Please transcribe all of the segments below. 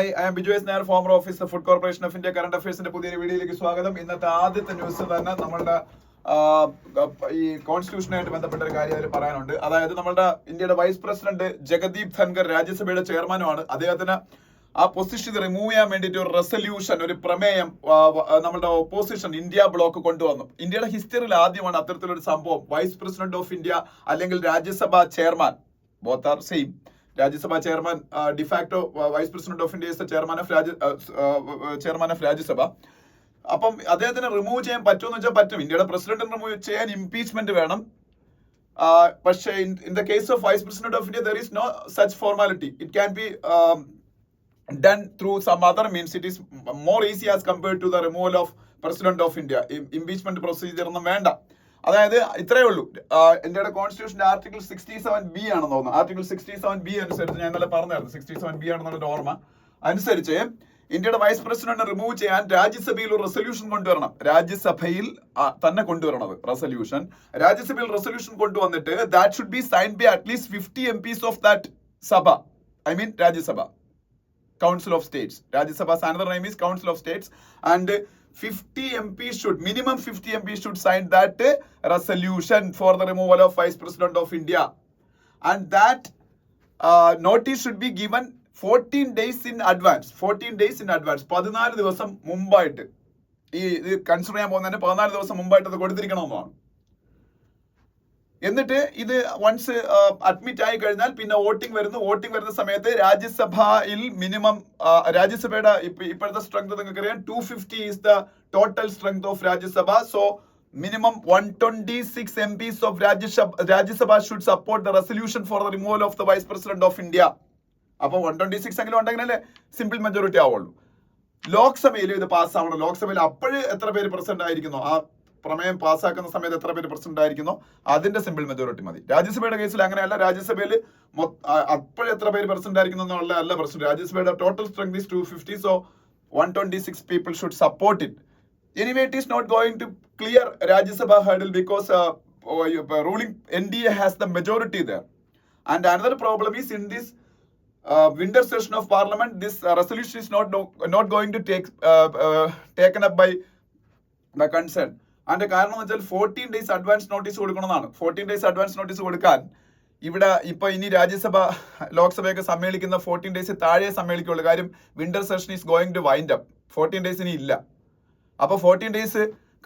I am Biju S. Nair, former officer, Food Corporation of India, Current Affairs പുതിയ വീഡിയോയിലേക്ക് സ്വാഗതം. ഇന്നത്തെ ആദ്യത്തെ ന്യൂസ് തന്നെ നമ്മളുടെ ഈ കോൺസ്റ്റിറ്റ്യൂഷനായിട്ട് ബന്ധപ്പെട്ട ഒരു കാര്യം അതിൽ പറയാനുണ്ട്. അതായത് നമ്മളുടെ ഇന്ത്യയുടെ വൈസ് പ്രസിഡന്റ് ജഗദീപ് ധൻഖർ രാജ്യസഭയുടെ ചെയർമാനുമാണ്. അദ്ദേഹത്തിന് ആ പൊസിഷൻ റിമൂവ് ചെയ്യാൻ വേണ്ടിയിട്ട് ഒരു റെസൊല്യൂഷൻ, ഒരു പ്രമേയം നമ്മളുടെ ഓപ്പോസിഷൻ ഇന്ത്യ ബ്ലോക്ക് കൊണ്ടുവന്നു. ഇന്ത്യയുടെ ഹിസ്റ്ററിയിൽ ആദ്യമാണ് അത്തരത്തിലൊരു സംഭവം. വൈസ് പ്രസിഡന്റ് ഓഫ് ഇന്ത്യ അല്ലെങ്കിൽ Rajya Sabha chairman, both are same. Rajya Sabha chairman de facto vice president of India chairman of Rajya Sabha. അപ്പം അദ്ദേഹത്തിന് റിമൂവ് ചെയ്യാൻ പറ്റുമെന്ന് വെച്ചാൽ പറ്റും. ഇന്ത്യയുടെ പ്രസിഡന്റിന് റിമൂവ് ചെയ്യാൻ ഇംപീച്ച്മെന്റ് വേണം. പക്ഷേ in the case of vice president of India there is no such formality. It can be done through some other means. It is more easy as compared to the removal of president of India. Impeachment procedure ഒന്നും വേണ്ട. അതായത് ഇത്രയേ ഉള്ളൂ. ഇന്ത്യയുടെ കോൺസ്റ്റിറ്റ്യൂഷന്റെ article 67B ആണെന്ന് തോന്നുന്നു. Article 67B അനുസരിച്ച് ഞാൻ ഇന്നലെ പറഞ്ഞായിരുന്നു 67B ആണെന്നുള്ള ഓർമ്മ അനുസരിച്ച് ഇന്ത്യയുടെ വൈസ് പ്രസിഡന്റിനെ റിമൂവ് ചെയ്യാൻ രാജ്യസഭയിൽ ഒരു റെസൊല്യൂഷൻ കൊണ്ടുവരണം. രാജ്യസഭയിൽ തന്നെ കൊണ്ടുവരണത് റെസൊല്യൂഷൻ. രാജ്യസഭയിൽ റെസൊല്യൂഷൻ കൊണ്ടുവന്നിട്ട് that should be signed by at least 50 MPs of that sabha. I mean Rajya Sabha, Council of States. Rajya another name is Council of States, and 50 MPs should, minimum 50 MPs should sign that resolution for the removal of Vice President of India, and that notice should be given 14 days in advance. 14 days in advance. 14 ദിവസം മുമ്പായിട്ട് ഇത് consider ചെയ്യാൻ പോകുന്നതിന് 14 ദിവസം മുമ്പായിട്ട് അത് കൊടുത്തിരിക്കണമെന്നാണ്. എന്നിട്ട് ഇത് വൺസ് അഡ്മിറ്റ് ആയി കഴിഞ്ഞാൽ പിന്നെ വോട്ടിംഗ് വരുന്ന സമയത്ത് രാജ്യസഭയിൽ മിനിമം രാജ്യസഭയുടെ ഇപ്പോഴത്തെ സ്ട്രെങ്ത് നിങ്ങൾക്ക് അറിയാം 250 is the total strength of Rajya Sabha. So minimum 126 MPs of Rajya Sabha should support the resolution for the removal of the vice president of India. അപ്പൊ 126 എങ്കിലും ഉണ്ടെങ്കിലല്ലേ സിമ്പിൾ മെജോറിറ്റി ആവുള്ളൂ. ലോക്സഭയിൽ ഇത് പാസ്സാവണം. ലോക്സഭയിൽ അപ്പോഴ് എത്ര പേര് പ്രസിഡന്റ് ആയിരിക്കുന്നു, ആ പ്രമേയം പാസ്സാക്കുന്ന സമയത്ത് എത്ര പേര് പ്രസിഡന്റ് ആയിരിക്കുന്നോ അതിന്റെ സിമ്പിൾ മെജോറിറ്റി മതി. രാജ്യസഭയുടെ കേസിൽ അങ്ങനെയല്ല. രാജ്യസഭയിൽ അപ്പോഴും എത്ര പേര് പ്രസിഡന്റ് ആയിരിക്കുന്നു എന്നുള്ള അല്ല പ്രശ്നം. രാജ്യസഭയുടെ total strength is 250, so 126 people should support it. Anyway, it is not going to clear Rajya Sabha hurdle because ruling NDA has the majority there. And another problem is in this winter session of parliament, this resolution is not going to taken up by the concern. അതിന്റെ കാരണം എന്ന് വെച്ചാൽ 14 days advance notice കൊടുക്കണമെന്നാണ്. 14 days advance notice കൊടുക്കാൻ ഇവിടെ ഇപ്പൊ ഇനി Rajya Sabha ലോക്സഭയൊക്കെ സമ്മേളിക്കുന്ന 14 days താഴെ സമ്മേളിക്കുള്ളൂ. കാര്യം winter session is going to wind up. 14 days ഇനി ഇല്ല. അപ്പൊ 14 days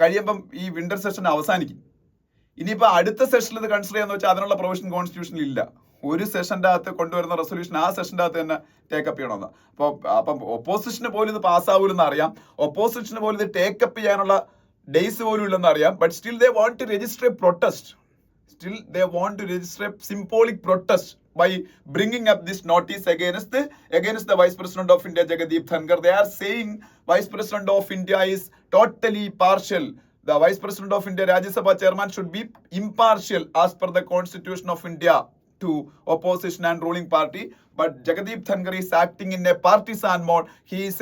കഴിയുമ്പം ഈ വിന്റർ സെഷൻ അവസാനിക്കും. ഇനിയിപ്പോ അടുത്ത സെഷനിൽ ഇത് കൺസിഡർ ചെയ്യാന്ന് വെച്ചാൽ അതിനുള്ള പ്രൊവിഷൻ കോൺസ്റ്റിറ്റ്യൂഷനിൽ ഇല്ല. ഒരു സെഷന്റെ അകത്ത് കൊണ്ടുവരുന്ന റെസൊല്യൂഷൻ ആ സെഷന്റെ അകത്ത് തന്നെ ടേക്കപ്പ് ചെയ്യണമെന്ന്. അപ്പം ഒപ്പോസിഷന് പോലും ഇത് പാസ്സാവൂലെന്ന് അറിയാം. ഒപ്പോസിഷന് പോലും ഇത് ടേക്കപ്പ് ചെയ്യാനുള്ള ഡേയ്സ് പോലും ഇല്ലെന്ന് അറിയാം. But still they want to register a protest. Still they want to register a symbolic protest by bringing up this notice against the Vice President of India, Jagdeep Dhankhar. They are saying Vice President of India is totally partial. The Vice President of India, Rajya Sabha chairman, should be impartial as per the Constitution of India to opposition and ruling party. But Jagdeep Dhankhar is acting in a partisan mode. He's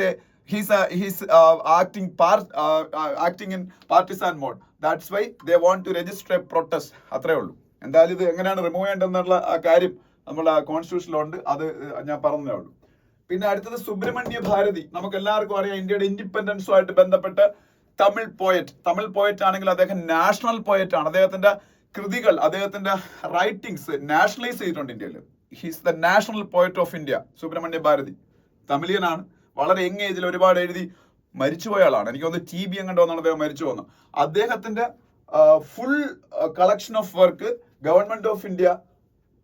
acting in partisan mode. That's why they want to register a protest. അത്രേ ഉള്ളൂ. എന്തായാലും ഇത് എങ്ങനെയാണ് remove ചെയ്യേണ്ടതെന്നുള്ള ആ കാര്യം നമ്മുടെ കോൺസ്റ്റിറ്റ്യൂഷനിലുണ്ട്. അത് ഞാൻ പറഞ്ഞതേ ഉള്ളൂ. പിന്നെ അടുത്തത് സുബ്രഹ്മണ്യ ഭാരതി. നമുക്ക് എല്ലാവർക്കും അറിയാം ഇന്ത്യയുടെ ഇൻഡിപെൻഡൻസുമായിട്ട് ബന്ധപ്പെട്ട് തമിഴ് പോയറ്റ് ആണെങ്കിൽ അദ്ദേഹം നാഷണൽ പോയറ്റ് ആണ്. അദ്ദേഹത്തിന്റെ കൃതികൾ, അദ്ദേഹത്തിന്റെ റൈറ്റിംഗ്സ് നാഷണലൈസ് ചെയ്തിട്ടുണ്ട് ഇന്ത്യയിൽ. He's the national poet of India. Subramania Bharathi തമിഴിയനാണ്. വളരെ യങ് ഏജിൽ ഒരുപാട് എഴുതി മരിച്ചുപോയ ആളാണ്. എനിക്ക് തോന്നുന്നു TB എങ്ങോട്ടാണ് അദ്ദേഹം മരിച്ചു പോകുന്നത്. അദ്ദേഹത്തിന്റെ full collection of work government of India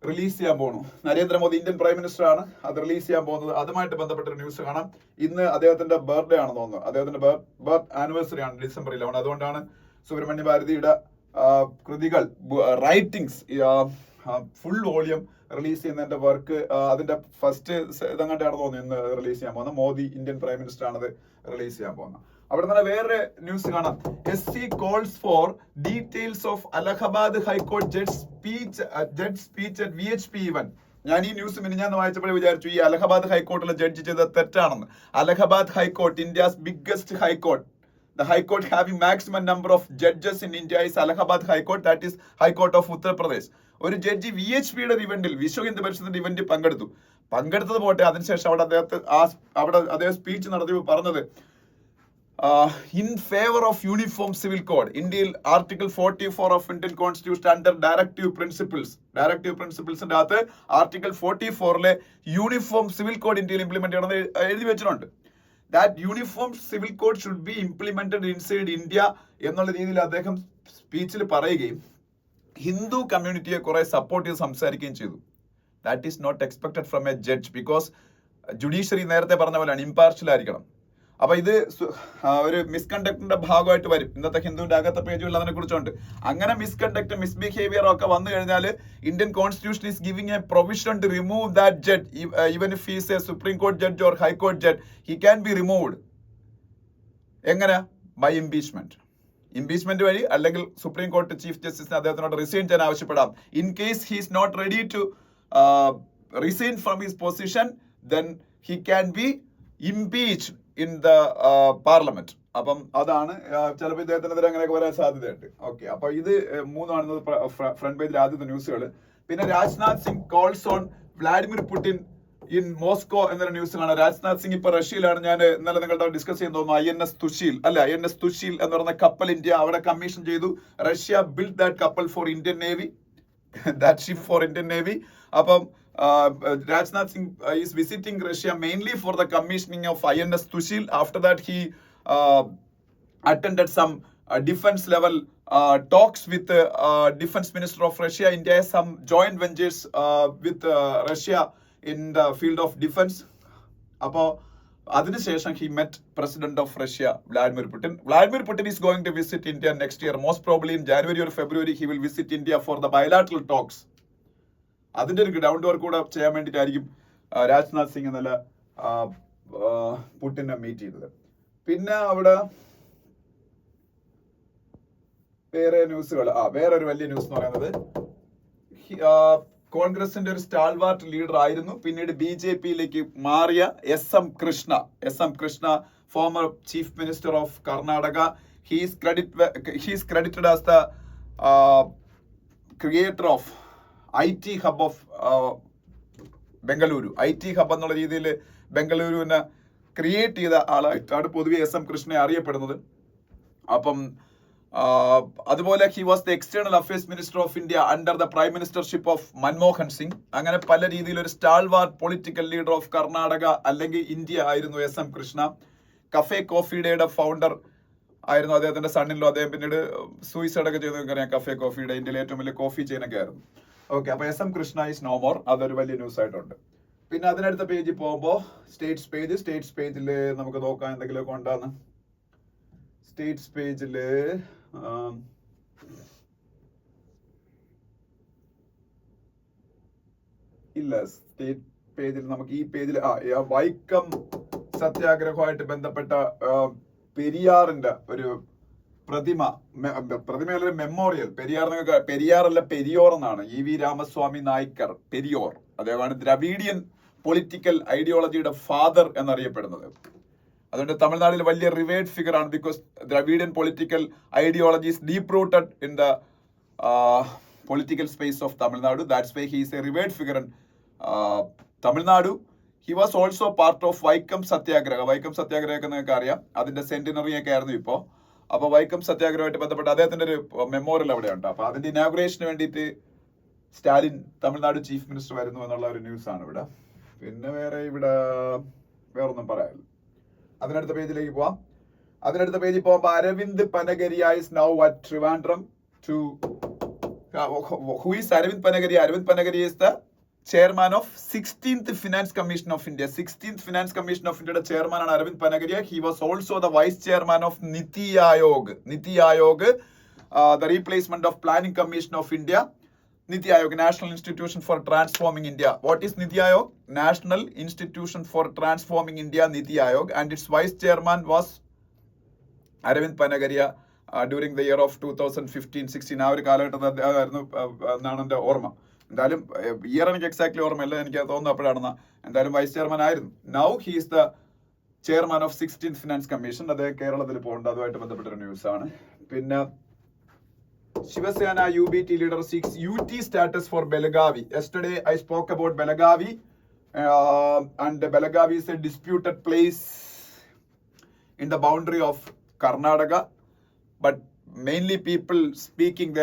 release ചെയ്യാൻ പോകുന്നു. നരേന്ദ്രമോദി ഇന്ത്യൻ പ്രൈം മിനിസ്റ്റർ ആണ് അത് റിലീസ് ചെയ്യാൻ പോകുന്നത്. അതുമായിട്ട് ബന്ധപ്പെട്ട ഒരു ന്യൂസ് കാണാം. ഇന്ന് അദ്ദേഹത്തിന്റെ ബർത്ത്ഡേ ആണെന്ന് തോന്നുന്നു. അദ്ദേഹത്തിന്റെ ബർത്ത് ആനിവേഴ്സറി ആണ് December 11. അതുകൊണ്ടാണ് സുബ്രഹ്മണ്യ ഭാരതിയുടെ കൃതികൾ, റൈറ്റിംഗ്സ്, ഫുൾ വോളിയം റിലീസ് ചെയ്യുന്നതിന്റെ വർക്ക് അതിന്റെ ഫസ്റ്റ് ഇതങ്ങാണ്ടാണ് തോന്നുന്നു ഇന്ന് റിലീസ് ചെയ്യാൻ പോകുന്നത്. മോദി ഇന്ത്യൻ പ്രൈം മിനിസ്റ്റർ ആണത് റിലീസ് ചെയ്യാൻ പോകുന്നത്. അവിടെ തന്നെ വേറെ ന്യൂസ് കാണാം. SC calls for details of Allahabad high court judge speech at VHP event. ഞാൻ ഈ ന്യൂസ് മിനിഞ്ഞാന്ന് വായിച്ചപ്പോഴേ വിചാരിച്ചു ഈ അലഹബാദ് ഹൈക്കോർട്ടിലെ ജഡ്ജ് ചെയ്തത് തെറ്റാണെന്ന്. Allahabad high court, India's biggest high court. The High Court having maximum number of judges in India is Allahabad High Court, that is High Court of Uttar Pradesh. ഒരു judge VHPയുടെ ഇവന്റിൽ, Vishwa Hindu പരിഷത്തിന്റെ ഇവന്റിൽ പങ്കെടുത്തു. പങ്കെടുത്തത് പോട്ടെ, അതിനുശേഷം അവിടെ അദ്ദേഹം സ്പീച്ച് നടത്തി പറഞ്ഞത് in favor of uniform civil code. ഇന്ത്യയിൽ Article 44 of Indian Constitution under directive principles ന്റെ അകത്ത് Article 44 യൂണിഫോം സിവിൽ കോഡ് ഇന്ത്യയിൽ ഇംപ്ലിമെന്റ് ചെയ്യണമെന്ന് എഴുതി വെച്ചിട്ടുണ്ട്. That uniform civil code should be implemented inside India എന്നുള്ള രീതിയിൽ അദ്ദേഹം സ്പീച്ചിൽ പറയുകയും ഹിന്ദു കമ്മ്യൂണിറ്റിയെ കുറെ സപ്പോർട്ട് ചെയ്ത് സംസാരിക്കുകയും ചെയ്തു. That is not expected from a judge, because judiciary നേരത്തെ പറഞ്ഞ പോലെയാണ്, ഇമ്പാർഷ്യൽ ആയിരിക്കണം. അപ്പൊ ഇത് ഒരു മിസ്കണ്ടക്ടിന്റെ ഭാഗമായിട്ട് വരും. ഇന്നത്തെ ഹിന്ദുവിന്റെ അകത്തെ പേജുകൾ അതിനെ കുറിച്ചുണ്ട്. അങ്ങനെ മിസ്കണ്ടക്ട്, മിസ്ബിഹേവിയർ ഒക്കെ വന്നു കഴിഞ്ഞാൽ Indian constitution is giving a provision to remove that judge. Even if he's a supreme court judge or high court judge, he can be removed. എങ്ങനെ? ബൈ ഇംപീച്ച്മെന്റ് വഴി, അല്ലെങ്കിൽ സുപ്രീം കോടതി ചീഫ് ജസ്റ്റിസിന് അദ്ദേഹത്തിനോട് റിസൈൻ ചെയ്യാൻ ആവശ്യപ്പെടാം. In case he is not ready to resign from his position, then he can be impeached in the parliament. അപ്പം അതാണ് ചിലപ്പോൾ ഇദ്ദേഹത്തിനെതിരെ അങ്ങനെയൊക്കെ വരാൻ സാധ്യതയുണ്ട്. ഓക്കെ, അപ്പൊ ഇത് മൂന്നാണ് ഫ്രണ്ട് പേജിൽ ആദ്യത്തെ ന്യൂസുകൾ. പിന്നെ Rajnath Singh calls on Vladimir Putin in Moscow എന്നൊരു ന്യൂസിലാണ്. രാജ്നാഥ് സിംഗ് ഇപ്പൊ റഷ്യയിലാണ്. ഞാൻ ഇന്നലെ നിങ്ങളുടെ ഡിസ്കസ് ചെയ്യാൻ തോന്നുന്നു. INS തുഷീൽ എന്ന് പറയുന്ന കപ്പൽ ഇന്ത്യ അവിടെ കമ്മീഷൻ ചെയ്തു. റഷ്യ ബിൽഡ് ദാറ്റ് കപ്പൽ for Indian navy, that ship for Indian navy. അപ്പം Rajnath Singh is visiting Russia mainly for the commissioning of INS Tushil. After that, he attended some defense level talks with defense minister of Russia. India has some joint ventures with Russia in the field of defense. Appo അതിനുശേഷം he met president of Russia, Vladimir Putin. Vladimir Putin is going to visit India next year. Most probably in January or February he will visit India for the bilateral talks. അതിന്റെ ഒരു ground work കൂടെ ചെയ്യാൻ വേണ്ടിയിട്ടായിരിക്കും രാജ്നാഥ് സിംഗ് എന്നല്ല പുടിനെ meet ചെയ്തത്. പിന്നെ അവിടെ വേറെ ന്യൂസുകൾ, വേറൊരു വലിയ ന്യൂസ് എന്ന് പറയുന്നത് കോൺഗ്രസിന്റെ ഒരു സ്റ്റാൾവാർട്ട് ലീഡർ ആയിരുന്നു, പിന്നീട് BJP-യിലേക്ക് മാറിയ SM Krishna, former chief minister of Karnataka. He's credited as the creator of IT hub of Bengaluru. IT hub എന്നുള്ള രീതിയിൽ ബംഗളൂരുവിനെ ക്രിയേറ്റ് ചെയ്ത ആളായിട്ടാണ് പൊതുവെ SM കൃഷ്ണനെ അറിയപ്പെടുന്നത്. അപ്പം അതുപോലെ he was the external affairs minister of India under the prime ministership of Manmohan Singh. അങ്ങനെ പല രീതിയിൽ ഒരു സ്റ്റാൾവാർട്ട് പൊളിറ്റിക്കൽ ലീഡർ ഓഫ് കർണാടക അല്ലെങ്കിൽ ഇന്ത്യ ആയിരുന്നു SM കൃഷ്ണ. കഫേ കോഫി ഡേയുടെ ഫൗണ്ടർ ആയിരുന്നു അദ്ദേഹത്തിന്റെ സണ്ണിലോ. അദ്ദേഹം പിന്നീട് സൂയിസൈഡ് ഒക്കെ ചെയ്ത് അറിയാം. കഫേ കോഫി ഡേ ഇന്ത്യയിലെ ഏറ്റവും വലിയ കോഫി ചെയിനൊക്കെ ആയിരുന്നു. ഓക്കെ, അപ്പൊ SM Krishna is no more. അതൊരു വലിയ ന്യൂസ് ആയിട്ടുണ്ട്. പിന്നെ അതിനടുത്ത പേജിൽ പോകുമ്പോൾ സ്റ്റേറ്റ്സ് പേജിൽ നമുക്ക് നോക്കാം എന്തെങ്കിലുമൊക്കെ ഉണ്ടാന്ന്. സ്റ്റേറ്റ്സ് പേജില് ഇല്ല. സ്റ്റേറ്റ് പേജിൽ നമുക്ക് ഈ പേജിൽ വൈക്കം സത്യാഗ്രഹവുമായിട്ട് ബന്ധപ്പെട്ട പെരിയാറിന്റെ ഒരു പ്രതിമയുടെ മെമ്മോറിയൽ. പെരിയാറല്ല പെരിയോർ എന്നാണ്. EV രാമസ്വാമി നായ്ക്കർ പെരിയോർ. അദ്ദേഹമാണ് ദ്രവീഡിയൻ പൊളിറ്റിക്കൽ ഐഡിയോളജിയുടെ ഫാദർ എന്നറിയപ്പെടുന്നത്. അതുകൊണ്ട് തമിഴ്നാട്ടിൽ വലിയ റിവേർഡ് ഫിഗർ ആണ്. Because Dravidian political ideology is deep rooted in the political space of Tamil Nadu. That's why he is a revered figure in Tamil Nadu. He was also part of Vaikom Satyagraha. Vaikom സത്യാഗ്രഹമൊക്കെ നിങ്ങൾക്ക് അറിയാം. അതിന്റെ സെന്റിനറി ഒക്കെ ആയിരുന്നു ഇപ്പോ. അപ്പൊ വൈക്കം സത്യാഗ്രഹമായിട്ട് ബന്ധപ്പെട്ട് അദ്ദേഹത്തിന്റെ ഒരു മെമ്മോറിയൽ അവിടെ ഉണ്ട്. അപ്പൊ അതിന്റെ ഇനാഗുറേഷന് വേണ്ടിയിട്ട് സ്റ്റാലിൻ തമിഴ്നാട് ചീഫ് മിനിസ്റ്റർ വരുന്നു എന്നുള്ള ഒരു ന്യൂസ് ആണ് ഇവിടെ. പിന്നെ വേറൊന്നും പറയാനില്ല. അതിനടുത്ത പേജിലേക്ക് പോവാം. അതിനടുത്ത പേജിൽ പോകുമ്പോൾ Aravind Panagariya is now at Trivandrum to who is Arvind Panagariya? Arvind Panagariya is the chairman of 16th Finance Commission of India. 16th Finance Commission of India chairman ആണ് Aravind Panagariya. He was also the vice chairman of Niti Aayog, the replacement of Planning Commission of India. Niti Aayog, National Institution for Transforming India. What is Niti Aayog? National Institution for Transforming India, Niti Aayog, and its vice chairman was Arvind Panagariya during the year of 2015-16. ആ ഒരു കാലഘട്ടത്തിൽ ആയിരുന്നു എന്നാണ് എൻ്റെ ഓർമ്മ. എന്തായാലും year എനിക്ക് exactly ഓർമ്മയില്ല, എനിക്ക് തോന്നുന്നു അപ്പോഴാണെന്ന്. എന്തായാലും വൈസ് ചെയർമാൻ ആയിരുന്നു. Now he is the chairman of 16th finance commission. അത് കേരളത്തിൽ പോകുന്നുണ്ട്. അതുമായിട്ട് ബന്ധപ്പെട്ടൊരു ന്യൂസ് ആണ്. പിന്നെ Shivasena UBT leader seeks UT status for Belagavi. Yesterday I spoke about Belagavi. and Belagavi is a disputed place in the boundary of Karnataka, but mainly people speaking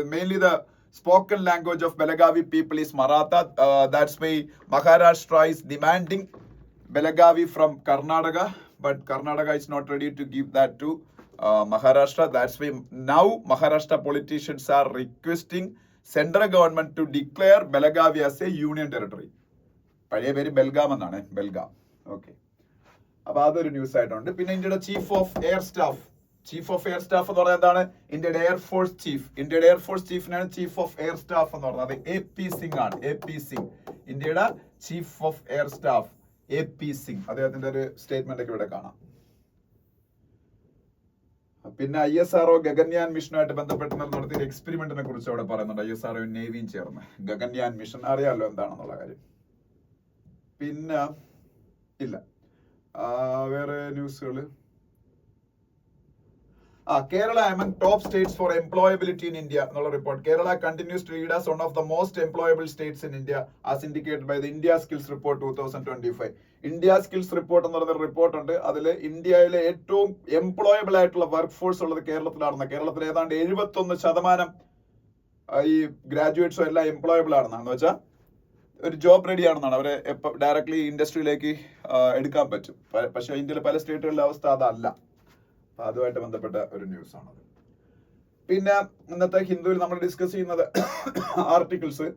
mainly the spoken language of Belagavi people is Maratha. That's why Maharashtra is demanding Belagavi from Karnataka, but Karnataka is not ready to give that to Maharashtra. That's why now Maharashtra politicians are requesting central government to declare Belagavi as a union territory. പഴയ പേര് ബെൽഗാം എന്നാണ്, Belgaum. Okay, അപ്പൊ അതൊരു news ആയിട്ടുണ്ട്. പിന്നെ ഇന്ത്യയുടെ chief of air staff എന്ന് പറഞ്ഞാൽ എന്താണ്? ഇന്ത്യയുടെ എയർഫോഴ്സ് ചീഫ്. ഇന്ത്യയുടെ എയർഫോഴ്സ് ചീഫിനാണ് ചീഫ് ഓഫ് എയർ സ്റ്റാഫ് എന്ന് പറയുന്നത്. അത് AP സിംഗ് ആണ്. AP സിംഗ്, ഇന്ത്യയുടെ chief of air staff AP Singh. അദ്ദേഹത്തിന്റെ ഒരു സ്റ്റേറ്റ്മെന്റ് ഒക്കെ ഇവിടെ കാണാം. പിന്നെ ISRO ഗഗൻയാൻ മിഷനുമായിട്ട് ബന്ധപ്പെട്ട് നടത്തിയ എക്സ്പെരിമെന്റിനെ കുറിച്ച് അവിടെ പറയുന്നുണ്ട്. ISRO നേവിയും ചേർന്ന് ഗഗൻയാൻ മിഷൻ, അറിയാമല്ലോ എന്താണെന്നുള്ള കാര്യം. പിന്നെ ഇല്ല വേറെ ന്യൂസുകൾ. Kerala among top states for employability in India എന്നുള്ള report. Kerala continues to lead as one of the most employable states in India as indicated by the India Skills Report 2025. India skills report എന്ന് പറയുന്ന റിപ്പോർട്ട് ഉണ്ട്. അതിൽ ഇന്ത്യയിലെ ഏറ്റവും employable ആയിട്ടുള്ള work force ഉള്ളത് കേരളത്തിലാണെന്ന്. കേരളത്തിൽ ഏതാണ്ട് 71% ഈ ഗ്രാജുവേറ്റ്സും എല്ലാം എംപ്ലോയബിൾ ആണെന്നാണ്. വെച്ചാൽ ഒരു ജോബ് റെഡി ആണെന്നാണ്. അവരെ ഡയറക്ട്ലി ഇൻഡസ്ട്രിയിലേക്ക് എടുക്കാൻ പറ്റും. പക്ഷെ ഇന്ത്യയിലെ പല സ്റ്റേറ്റുകളിലെ അവസ്ഥ അതല്ല. അതുമായിട്ട് ബന്ധപ്പെട്ട ഒരു ന്യൂസ് ആണത്. പിന്നെ ഇന്നത്തെ ഹിന്ദുവിൽ നമ്മൾ ഡിസ്കസ് ചെയ്യുന്നത് ആർട്ടിക്കിൾസ്.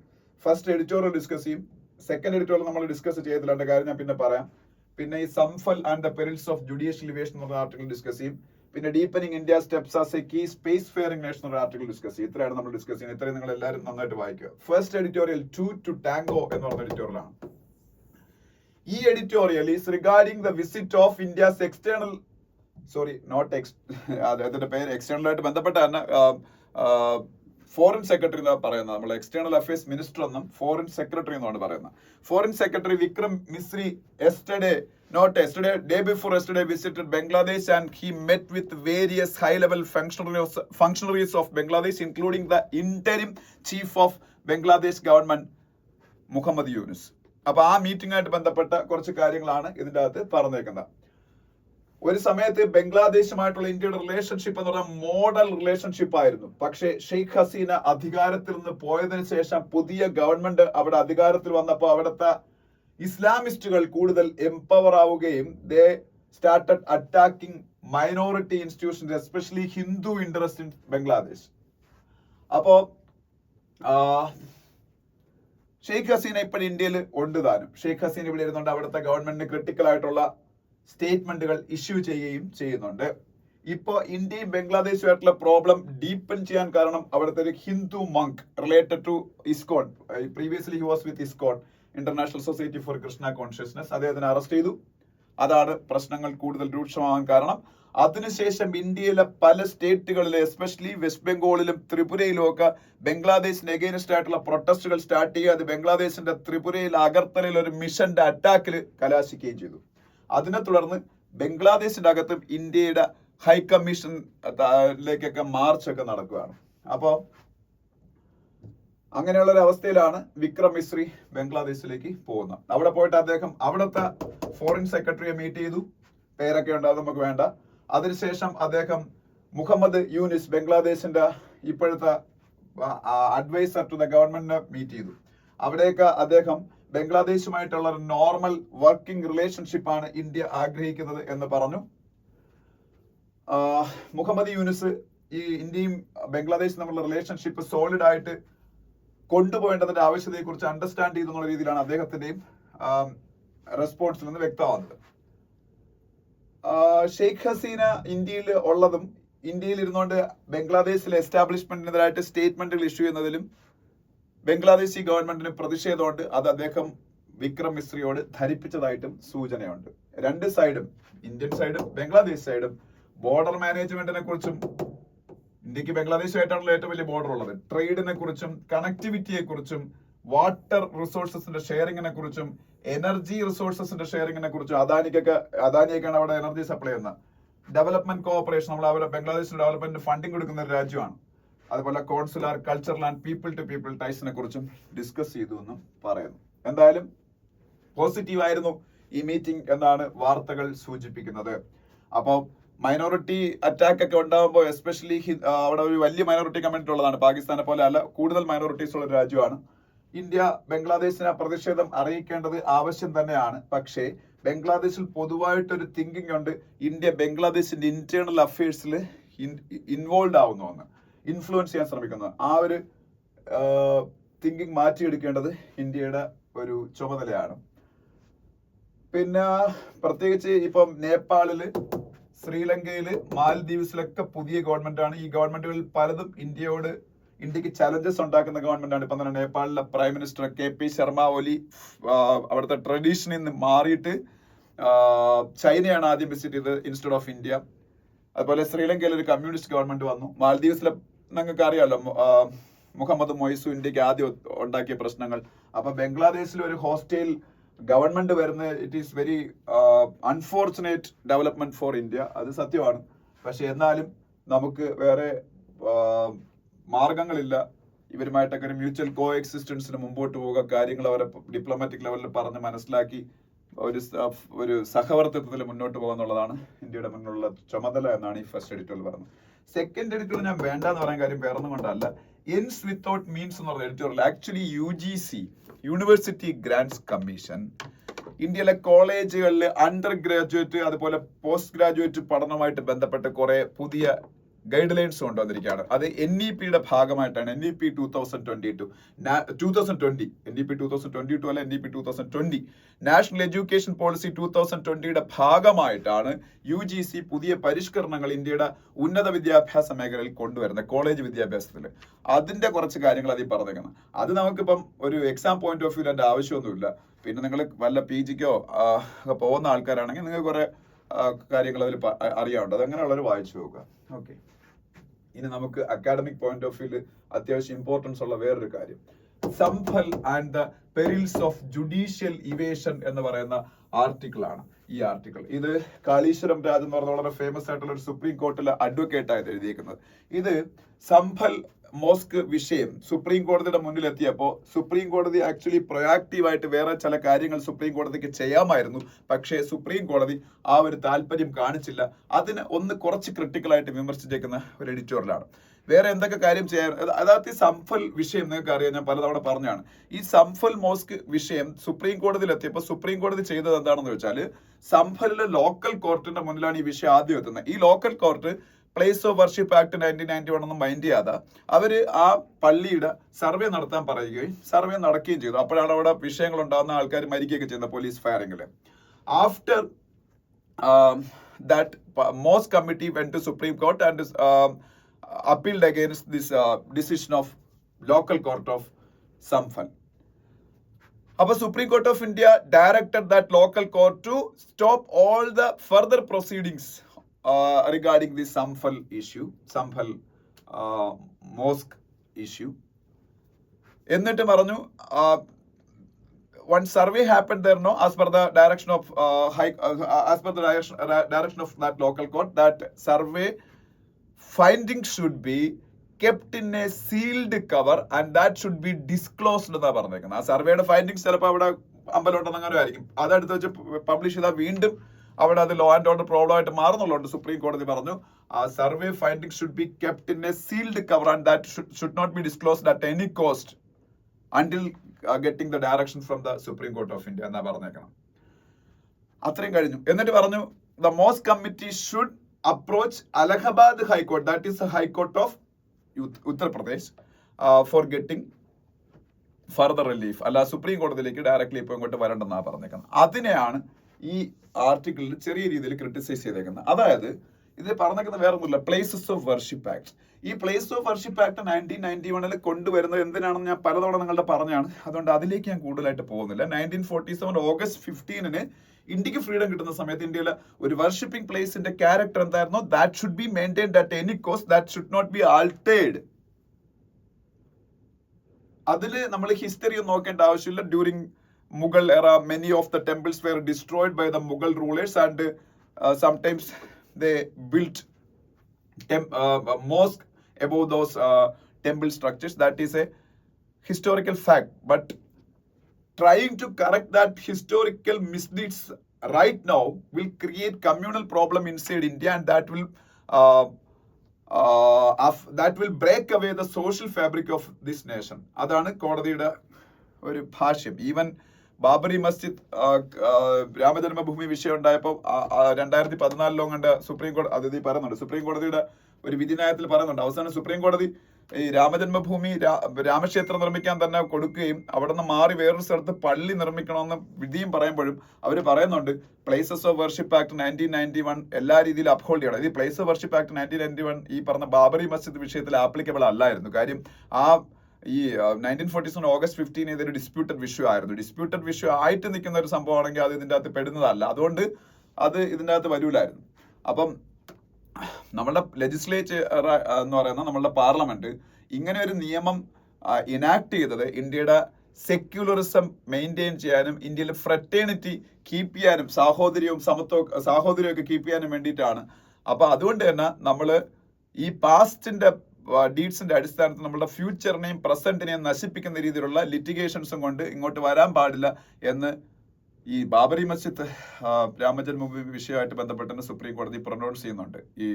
ഫസ്റ്റ് എഡിറ്റോറിയൽ ഡിസ്കസ് ചെയ്യും. സെക്കൻഡ് എഡിറ്റോറിയൽ നമ്മൾ ഡിസ്കസ് ചെയ്തില്ല, എന്റെ കാര്യം ഞാൻ പിന്നെ പറയാം. പിന്നെ ഈ Sambhal and the perils of judicial evasion എന്ന ആർട്ടിക്കിൾ ഡിസ്കസ് ചെയ്യും. പിന്നെ deepening India steps as a key space faring nation എന്ന ആർട്ടിക്കിൾ ഡിസ്കസ് ചെയ്യും. ഇത്രയാണ് നമ്മൾ ഡിസ്കസ് ചെയ്യുന്നത്. ഇത്രയും നിങ്ങൾ എല്ലാവരും നന്നായിട്ട് വായിക്കുക. ഫസ്റ്റ് എഡിറ്റോറിയൽ 2 to Tango എന്ന് പറഞ്ഞ എഡിറ്റോറിയലാണ്. ഈ editorial is regarding the visit of India's external അദ്ദേഹത്തിന്റെ പേര് എക്സ്റ്റേണൽ ആയിട്ട് ബന്ധപ്പെട്ട തന്നെ ഫോറിൻ സെക്രട്ടറി എന്നാണ് പറയുന്നത്. നമ്മൾ എക്സ്റ്റേണൽ അഫയേഴ്സ് മിനിസ്റ്റർ എന്നും ഫോറിൻ സെക്രട്ടറി എന്നാണ് പറയുന്നത്. Foreign secretary Vikram Misri day before yesterday visited Bangladesh and he met with various high-level functionaries of Bangladesh, including the interim chief of Bangladesh government, Muhammad Yunus. അപ്പൊ ആ meeting ആയിട്ട് ബന്ധപ്പെട്ട കുറച്ച് കാര്യങ്ങളാണ് ഇതിന്റെ അകത്ത് പറഞ്ഞേക്കുന്നത്. ഒരു സമയത്ത് ബംഗ്ലാദേശുമായിട്ടുള്ള ഇന്ത്യയുടെ റിലേഷൻഷിപ്പ് എന്ന് പറഞ്ഞാൽ മോഡൽ റിലേഷൻഷിപ്പ് ആയിരുന്നു. പക്ഷേ ഷെയ്ഖ് ഹസീന അധികാരത്തിൽ നിന്ന് പോയതിനു ശേഷം പുതിയ ഗവൺമെന്റ് അവിടെ അധികാരത്തിൽ വന്നപ്പോൾ അവിടുത്തെ ഇസ്ലാമിസ്റ്റുകൾ കൂടുതൽ എംപവർ ആവുകയും ദേ started attacking minority institutions, especially Hindu interest in Bangladesh. അപ്പോ ഷെയ്ഖ് ഹസീന ഇപ്പോൾ ഇന്ത്യയിൽ ഉണ്ട് താനും. ഷെയ്ഖ് ഹസീന ഇവിടെ ഇരുന്നുകൊണ്ട് അവിടുത്തെ ഗവൺമെന്റിന് ക്രിട്ടിക്കൽ ആയിട്ടുള്ള സ്റ്റേറ്റ്മെന്റുകൾ ഇഷ്യൂ ചെയ്യുകയും ചെയ്യുന്നുണ്ട്. ഇപ്പോ ഇന്ത്യയും ബംഗ്ലാദേശുമായിട്ടുള്ള പ്രോബ്ലം ഡീപ്പൻ ചെയ്യാൻ കാരണം അവിടുത്തെ ഒരു Hindu monk related to ISKCON, previously he was with ISKCON, international society for Krishna consciousness. അദ്ദേഹത്തിനെ അറസ്റ്റ് ചെയ്തു. അതാണ് പ്രശ്നങ്ങൾ കൂടുതൽ രൂക്ഷമാകാൻ കാരണം. അതിനുശേഷം ഇന്ത്യയിലെ പല സ്റ്റേറ്റുകളിലെ എസ്പെഷ്യലി വെസ്റ്റ് ബംഗാളിലും ത്രിപുരയിലും ഒക്കെ ബംഗ്ലാദേശിന് എഗെയിൻസ്റ്റ് ആയിട്ടുള്ള പ്രൊട്ടസ്റ്റുകൾ സ്റ്റാർട്ട് ചെയ്യുക. അത് ബംഗ്ലാദേശിന്റെ ത്രിപുരയിൽ അഗർത്തലയിൽ ഒരു മിഷന്റെ അറ്റാക്കിൽ കലാശിക്കുകയും ചെയ്തു. അതിനെ തുടർന്ന് ബംഗ്ലാദേശിന്റെ അകത്തും ഇന്ത്യയുടെ ഹൈക്കമ്മീഷനിലേക്കൊക്കെ മാർച്ചൊക്കെ നടക്കുകയാണ്. അപ്പോൾ അങ്ങനെയുള്ള ഒരു അവസ്ഥയിലാണ് വിക്രം മിശ്രി ബംഗ്ലാദേശിലേക്ക് പോകുന്നത്. അവിടെ പോയിട്ട് അദ്ദേഹം അവിടുത്തെ ഫോറിൻ സെക്രട്ടറിയെ മീറ്റ് ചെയ്തു. പേരൊക്കെ ഉണ്ട്, അത് നമുക്ക് വേണ്ട. അതിനുശേഷം അദ്ദേഹം മുഹമ്മദ് യൂനിസ്, ബംഗ്ലാദേശിന്റെ ഇപ്പോഴത്തെ അഡ്വൈസർ ടു ദ ഗവൺമെന്റിനെ മീറ്റ് ചെയ്തു. അവിടെയൊക്കെ അദ്ദേഹം ബംഗ്ലാദേശുമായിട്ടുള്ള ഒരു നോർമൽ വർക്കിംഗ് റിലേഷൻഷിപ്പ് ആണ് ഇന്ത്യ ആഗ്രഹിക്കുന്നത് എന്ന് പറഞ്ഞു. മുഹമ്മദ് യൂനിസ് ഈ ഇന്ത്യയും ബംഗ്ലാദേശും തമ്മിലുള്ള റിലേഷൻഷിപ്പ് സോളിഡ് ആയിട്ട് കൊണ്ടുപോകേണ്ടതിന്റെ ആവശ്യകതയെ കുറിച്ച് അണ്ടർസ്റ്റാൻഡ് ചെയ്തെന്നുള്ള രീതിയിലാണ് അദ്ദേഹത്തിന്റെയും റെസ്പോൺസിൽ നിന്ന് വ്യക്തമാകുന്നത്. ഷെയ്ഖ് ഹസീന ഇന്ത്യയിൽ ഉള്ളതും ഇന്ത്യയിൽ ഇരുന്നുകൊണ്ട് ബംഗ്ലാദേശിലെ എസ്റ്റാബ്ലിഷ്മെന്റിനെതിരായിട്ട് സ്റ്റേറ്റ്മെന്റുകൾ ഇഷ്യൂ ചെയ്യുന്നതിലും ബംഗ്ലാദേശി ഗവൺമെന്റിന് പ്രതിഷേധമുണ്ട്. അത് അദ്ദേഹം വിക്രം മിശ്രിയോട് ധരിപ്പിച്ചതായിട്ടും സൂചനയുണ്ട്. രണ്ട് സൈഡും, ഇന്ത്യൻ സൈഡും ബംഗ്ലാദേശ് സൈഡും, ബോർഡർ മാനേജ്മെന്റിനെ കുറിച്ചും, ഇന്ത്യക്ക് ബംഗ്ലാദേശുമായിട്ടാണല്ലോ ഏറ്റവും വലിയ ബോർഡർ ഉള്ളത്, ട്രേഡിനെ കുറിച്ചും കണക്ടിവിറ്റിയെ കുറിച്ചും വാട്ടർ റിസോഴ്സസിന്റെ ഷെയറിങ്ങിനെ കുറിച്ചും എനർജി റിസോഴ്സസിന്റെ ഷെയറിങ്ങിനെ കുറിച്ചും അദാനിയൊക്കെയാണ് അവിടെ എനർജി സപ്ലൈ ചെയ്യുന്നത്. ഡെവലപ്മെന്റ് കോഓപ്പറേഷൻ, നമ്മൾ അവിടെ ബംഗ്ലാദേശിന് ഡെവലപ്മെന്റ് ഫണ്ടിങ് കൊടുക്കുന്ന ഒരു രാജ്യമാണ്. അതുപോലെ consular, cultural and people to people ടൈസിനെ കുറിച്ചും ഡിസ്കസ് ചെയ്തു എന്നും പറയുന്നു. എന്തായാലും പോസിറ്റീവ് ആയിരുന്നു ഈ മീറ്റിംഗ് എന്നാണ് വാർത്തകൾ സൂചിപ്പിക്കുന്നത്. അപ്പോൾ മൈനോറിറ്റി അറ്റാക്ക് ഒക്കെ ഉണ്ടാകുമ്പോൾ എസ്പെഷ്യലി അവിടെ ഒരു വലിയ മൈനോറിറ്റി കമ്മ്യൂണിറ്റി ഉള്ളതാണ്. പാകിസ്ഥാനെ പോലെ അല്ല, കൂടുതൽ മൈനോറിറ്റീസ് ഉള്ള ഒരു രാജ്യമാണ് ഇന്ത്യ. ബംഗ്ലാദേശിന് പ്രതിഷേധം അറിയിക്കേണ്ടത് ആവശ്യം തന്നെയാണ്. പക്ഷേ ബംഗ്ലാദേശിൽ പൊതുവായിട്ടൊരു തിങ്കിങ് ഉണ്ട്, ഇന്ത്യ ബംഗ്ലാദേശിന്റെ ഇന്റേണൽ അഫയേഴ്സിൽ ഇൻവോൾവ് ആവുന്നു, ഇൻഫ്ലുവൻസ് ചെയ്യാൻ ശ്രമിക്കുന്നു. ആ ഒരു തിങ്കിങ് മാറ്റിയെടുക്കേണ്ടത് ഇന്ത്യയുടെ ഒരു ചുമതലയാണ്. പിന്നെ പ്രത്യേകിച്ച് ഇപ്പം നേപ്പാളില്, ശ്രീലങ്കയില്, മാലദ്വീപ്സിലൊക്കെ പുതിയ ഗവൺമെന്റ് ആണ്. ഈ ഗവൺമെന്റുകളിൽ പലതും ഇന്ത്യക്ക് ചലഞ്ചസ് ഉണ്ടാക്കുന്ന ഗവൺമെന്റ് ആണ്. ഇപ്പം തന്നെ നേപ്പാളിലെ prime minister KP Sharma Oli അവിടുത്തെ ട്രഡീഷനിൽ നിന്ന് മാറിയിട്ട് ചൈനയാണ് ആദ്യം വിസിറ്റ് ചെയ്തത് ഇൻസ്റ്റെഡ് ഓഫ് ഇന്ത്യ. അതുപോലെ ശ്രീലങ്കയിൽ ഒരു കമ്മ്യൂണിസ്റ്റ് ഗവൺമെന്റ് വന്നു. മാലദ്വീപ്സിലെ നിങ്ങൾക്ക് അറിയാമല്ലോ, മുഹമ്മദ് മൊയ്സു ഇന്ത്യക്ക് ആദ്യം ഉണ്ടാക്കിയ പ്രശ്നങ്ങൾ. അപ്പൊ ബംഗ്ലാദേശിൽ ഒരു ഹോസ്റ്റൈൽ ഗവൺമെന്റ് വരുന്നത് it is very unfortunate development for India. അത് സത്യമാണ്. പക്ഷെ എന്നാലും നമുക്ക് വേറെ മാർഗങ്ങളില്ല. ഇവരുമായിട്ടൊക്കെ ഒരു മ്യൂച്വൽ കോ എക്സിസ്റ്റൻസിന് മുമ്പോട്ട് പോവുക, കാര്യങ്ങൾ അവരെ ഡിപ്ലോമാറ്റിക് ലെവലിൽ പറഞ്ഞ് മനസ്സിലാക്കി ഒരു സഹവർത്തിത്വത്തിൽ മുന്നോട്ട് പോകുക എന്നുള്ളതാണ് ഇന്ത്യയുടെ മുന്നിലുള്ള ചുമതല എന്നാണ് ഈ ഫസ്റ്റ് എഡിറ്റോറിയൽ പറഞ്ഞത്. സെക്കൻഡ് എഡിറ്റോറിയൽ ഞാൻ വേണ്ടെന്ന് പറയാൻ കാര്യം വേറൊന്നും കൊണ്ടല്ല. എൻസ് വിത്തൗട്ട് മീൻസ് എന്ന് പറഞ്ഞ editorial actually UGC university grants commission ഇന്ത്യയിലെ കോളേജുകളിൽ അണ്ടർ ഗ്രാജുവേറ്റ് അതുപോലെ പോസ്റ്റ് ഗ്രാജുവേറ്റ് പഠനവുമായിട്ട് ബന്ധപ്പെട്ട് കുറെ പുതിയ ഗൈഡ് ലൈൻസ് കൊണ്ടുവന്നിരിക്കുകയാണ്. അത് NEP-യുടെ ഭാഗമായിട്ടാണ്. NEP 2022 NEP 2022 അല്ല, NEP 2020 നാഷണൽ എഡ്യൂക്കേഷൻ പോളിസി 2020-യുടെ ഭാഗമായിട്ടാണ് UGC പുതിയ പരിഷ്കരണങ്ങൾ ഇന്ത്യയുടെ ഉന്നത വിദ്യാഭ്യാസ മേഖലയിൽ കൊണ്ടുവരുന്നത്, കോളേജ് വിദ്യാഭ്യാസത്തിൽ. അതിന്റെ കുറച്ച് കാര്യങ്ങൾ അതിൽ പറഞ്ഞേക്കണം. അത് നമുക്കിപ്പം ഒരു എക്സാം പോയിന്റ് ഓഫ് വ്യൂ അതിന്റെ ആവശ്യമൊന്നുമില്ല. പിന്നെ നിങ്ങൾ വല്ല PGക്കോ പോകുന്ന ആൾക്കാരാണെങ്കിൽ നിങ്ങൾക്ക് കുറെ കാര്യങ്ങൾ അതിൽ അറിയാറുണ്ട്. അത് അങ്ങനെയുള്ളവർ വായിച്ചു നോക്കുക. ഓക്കെ, ഇനി നമുക്ക് അക്കാഡമിക് പോയിന്റ് ഓഫ് വ്യൂല് അത്യാവശ്യം ഇമ്പോർട്ടൻസ് ഉള്ള വേറൊരു കാര്യം, Sambhal and the perils of judicial evasion എന്ന് പറയുന്ന ആർട്ടിക്കിൾ ആണ്. ഈ ആർട്ടിക്കിൾ ഇത് കാളീശ്വരം രാജ് എന്ന് പറഞ്ഞ വളരെ ഫേമസ് ആയിട്ടുള്ള ഒരു സുപ്രീം കോർട്ടിലെ അഡ്വക്കേറ്റ് ആയിട്ട് എഴുതിയിരിക്കുന്നത്. ഇത് സംഫൽ മോസ്ക് വിഷയം സുപ്രീം കോടതിയുടെ മുന്നിൽ എത്തിയപ്പോൾ സുപ്രീം കോടതി ആക്ച്വലി പ്രൊയാക്റ്റീവായിട്ട് വേറെ ചില കാര്യങ്ങൾ സുപ്രീം കോടതിക്ക് ചെയ്യാമായിരുന്നു. പക്ഷേ സുപ്രീം കോടതി ആ ഒരു താല്പര്യം കാണിച്ചില്ല. അതിന് ഒന്ന് കുറച്ച് ക്രിട്ടിക്കലായിട്ട് വിമർശിച്ചേക്കുന്ന ഒരു എഡിറ്റോറിയലാണ്. വേറെ എന്തൊക്കെ കാര്യം ചെയ്യാൻ, അതായത് ഈ സംഫൽ വിഷയം നിങ്ങൾക്ക് അറിയാം, ഞാൻ പലതവണ പറഞ്ഞാണ്. ഈ സംഫൽ മോസ്ക് വിഷയം സുപ്രീം കോടതിയിൽ എത്തിയപ്പോൾ സുപ്രീം കോടതി ചെയ്തത് എന്താണെന്ന് വെച്ചാൽ, സംഫലിലെ ലോക്കൽ കോർട്ടിന്റെ മുന്നിലാണ് ഈ വിഷയം ആദ്യം എത്തുന്നത്. ഈ local court place of worship act 1991 ഒന്നും മൈൻഡ് ചെയ്യാതെ അവര് ആ പള്ളിയുടെ സർവേ നടത്താൻ പറയുകയും സർവേ നടക്കുകയും ചെയ്തു. അപ്പോഴാണ് അവിടെ വിഷയങ്ങൾ ഉണ്ടാകുന്ന, ആൾക്കാർ മരിക്കുകയൊക്കെ ചെയ്യുന്ന പോലീസ് ഫയറിംഗില്. After that mosque committee went to supreme court and appealed against this decision of local court of Samphal. Appo Supreme Court of India directed that local court to stop all the further proceedings regarding the Samphal mosque issue. എന്നിട്ട് പറഞ്ഞു, one survey happened there, no, as per the direction of direction of that local court, that survey findings should be kept in a sealed cover and that should be disclosed എന്നാ പറഞ്ഞേക്കുന്നത്. ആ സർവേയുടെ findings ചിലപ്പോൾ അവിടെ അമ്പലമുണ്ടെന്നങ്ങനെ ആയിരിക്കും, അതെടുത്ത് വെച്ച് publish ചെയ്താൽ വീണ്ടും അവിടെ അത് ലോ ആൻഡ് ഓർഡർ പ്രോബ്ലം ആയിട്ട് മാറുന്നുള്ളതുകൊണ്ട് സുപ്രീം കോടതി പറഞ്ഞു ആ survey findings should be kept in a sealed cover and that should not be disclosed at any cost until getting the direction from the supreme court of India എന്നാ പറഞ്ഞേക്കണം. അത്രയും കഴിഞ്ഞു. എന്നിട്ട് പറഞ്ഞു, the mosque committee should approach Allahabad High Court, that is the High Court of Uttar Pradesh, for getting further relief. അല്ല supreme കോടതിയിലേക്ക് directly ഇപ്പോൾ ഇങ്ങോട്ട് വരണ്ടെന്നാണ് പറഞ്ഞേക്കുന്നത്. അതിനെയാണ് ഈ ആർട്ടിക്കിളിൽ ചെറിയ രീതിയിൽ ക്രിട്ടിസൈസ് ചെയ്തേക്കുന്നത്. അതായത് ഇത് പറഞ്ഞേക്കുന്നത് വേറെ ഒന്നുമില്ല, പ്ലേസസ് ഓഫ് വർഷിപ്പ് ആക്ട്. ഈ പ്ലേസ് ഓഫ് വർഷിപ്പ് ആക്ട് 1991 കൊണ്ടുവരുന്നത് എന്തിനാണെന്ന് ഞാൻ പലതവണ നിങ്ങളുടെ പറഞ്ഞാണ്. അതുകൊണ്ട് അതിലേക്ക് ഞാൻ കൂടുതലായിട്ട് പോകുന്നില്ല. 1947 ഓഗസ്റ്റ് 15 ഇന്ത്യക്ക് ഫ്രീഡം കിട്ടുന്ന സമയത്ത് ഇന്ത്യയിലെ ഒരു വർഷിപ്പിംഗ് പ്ലേസിന്റെ ക്യാരക്ടർ എന്തായിരുന്നു? That should be maintained at any cost, that should not be altered. അതില് നമ്മൾ ഹിസ്റ്ററി ഒന്നും നോക്കേണ്ട ആവശ്യമില്ല. During Mughal era many of the temples were destroyed by the Mughal rulers and sometimes they built mosque above those temple structures. That is a historical fact, but trying to correct that historical misdeeds right now will create communal problem inside India, and that will break away the social fabric of this nation. അതാണ് കോടതിയുടെ ഒരു ഭാഷ്യം. Even Babri Masjid Ramjanmabhoomi വിഷയം ഉണ്ടായപ്പോൾ 2014 കണ്ട supreme കോടതി അത് പറയുന്നുണ്ട്. സുപ്രീം കോടതിയുടെ ഒരു വിധിന്യായത്തിൽ പറയുന്നുണ്ട്. അവസാനം സുപ്രീം കോടതി ഈ രാമജന്മഭൂമി രാമക്ഷേത്രം നിർമ്മിക്കാൻ തന്നെ കൊടുക്കുകയും അവിടെ നിന്ന് മാറി വേറൊരു സ്ഥലത്ത് പള്ളി നിർമ്മിക്കണമെന്ന് വിധിയും പറയുമ്പോഴും അവർ പറയുന്നുണ്ട് പ്ലേസസ് ഓഫ് വർഷിപ്പ് ആക്ട് 1991 എല്ലാ രീതിയിലും അപ്ഹോൾഡ് ചെയ്യണം. ഈ പ്ലേസ് ഓഫ് വർഷിപ്പ് ആക്ട് 1991 ഈ പറഞ്ഞ ബാബറി മസ്ജിദ് വിഷയത്തിൽ ആപ്ലിക്കബിൾ അല്ലായിരുന്നു. കാര്യം ഈ 1947 ഓഗസ്റ്റ് 15 ഇതൊരു ഡിസ്പ്യൂട്ടഡ് വിഷു ആയിരുന്നു. ഡിസ്പ്യൂട്ടഡ് വിഷു ആയിട്ട് നിൽക്കുന്ന ഒരു സംഭവമാണെങ്കിൽ അത് ഇതിൻ്റെ അകത്ത് പെടുന്നതല്ല. അതുകൊണ്ട് അത് ഇതിൻ്റെ അകത്ത് വരൂലായിരുന്നു. അപ്പം നമ്മളുടെ ലെജിസ്ലേച്ചർ എന്ന് പറയുന്ന നമ്മളുടെ പാർലമെന്റ് ഇങ്ങനെ ഒരു നിയമം ഇനാക്ട് ചെയ്തത് ഇന്ത്യയുടെ സെക്യുലറിസം മെയിൻറ്റെയിൻ ചെയ്യാനും ഇന്ത്യയിലെ ഫ്രറ്റേണിറ്റി കീപ്പ് ചെയ്യാനും സാഹോദര്യവും ഒക്കെ കീപ്പ് ചെയ്യാനും വേണ്ടിയിട്ടാണ്. അപ്പൊ അതുകൊണ്ട് തന്നെ നമ്മൾ ഈ പാസ്റ്റിന്റെ ഡീഡ്സിന്റെ അടിസ്ഥാനത്തിൽ നമ്മുടെ ഫ്യൂച്ചറിനെയും പ്രസന്റിനെയും നശിപ്പിക്കുന്ന രീതിയിലുള്ള ലിറ്റിഗേഷൻസും കൊണ്ട് ഇങ്ങോട്ട് വരാൻ പാടില്ല എന്ന് ഈ ബാബറി മസ്ജിദ് രാമജന്മഭൂമി വിഷയമായിട്ട് ബന്ധപ്പെട്ട് സുപ്രീം കോടതി പ്രൊനൗൺസ് ചെയ്യുന്നുണ്ട് ഈ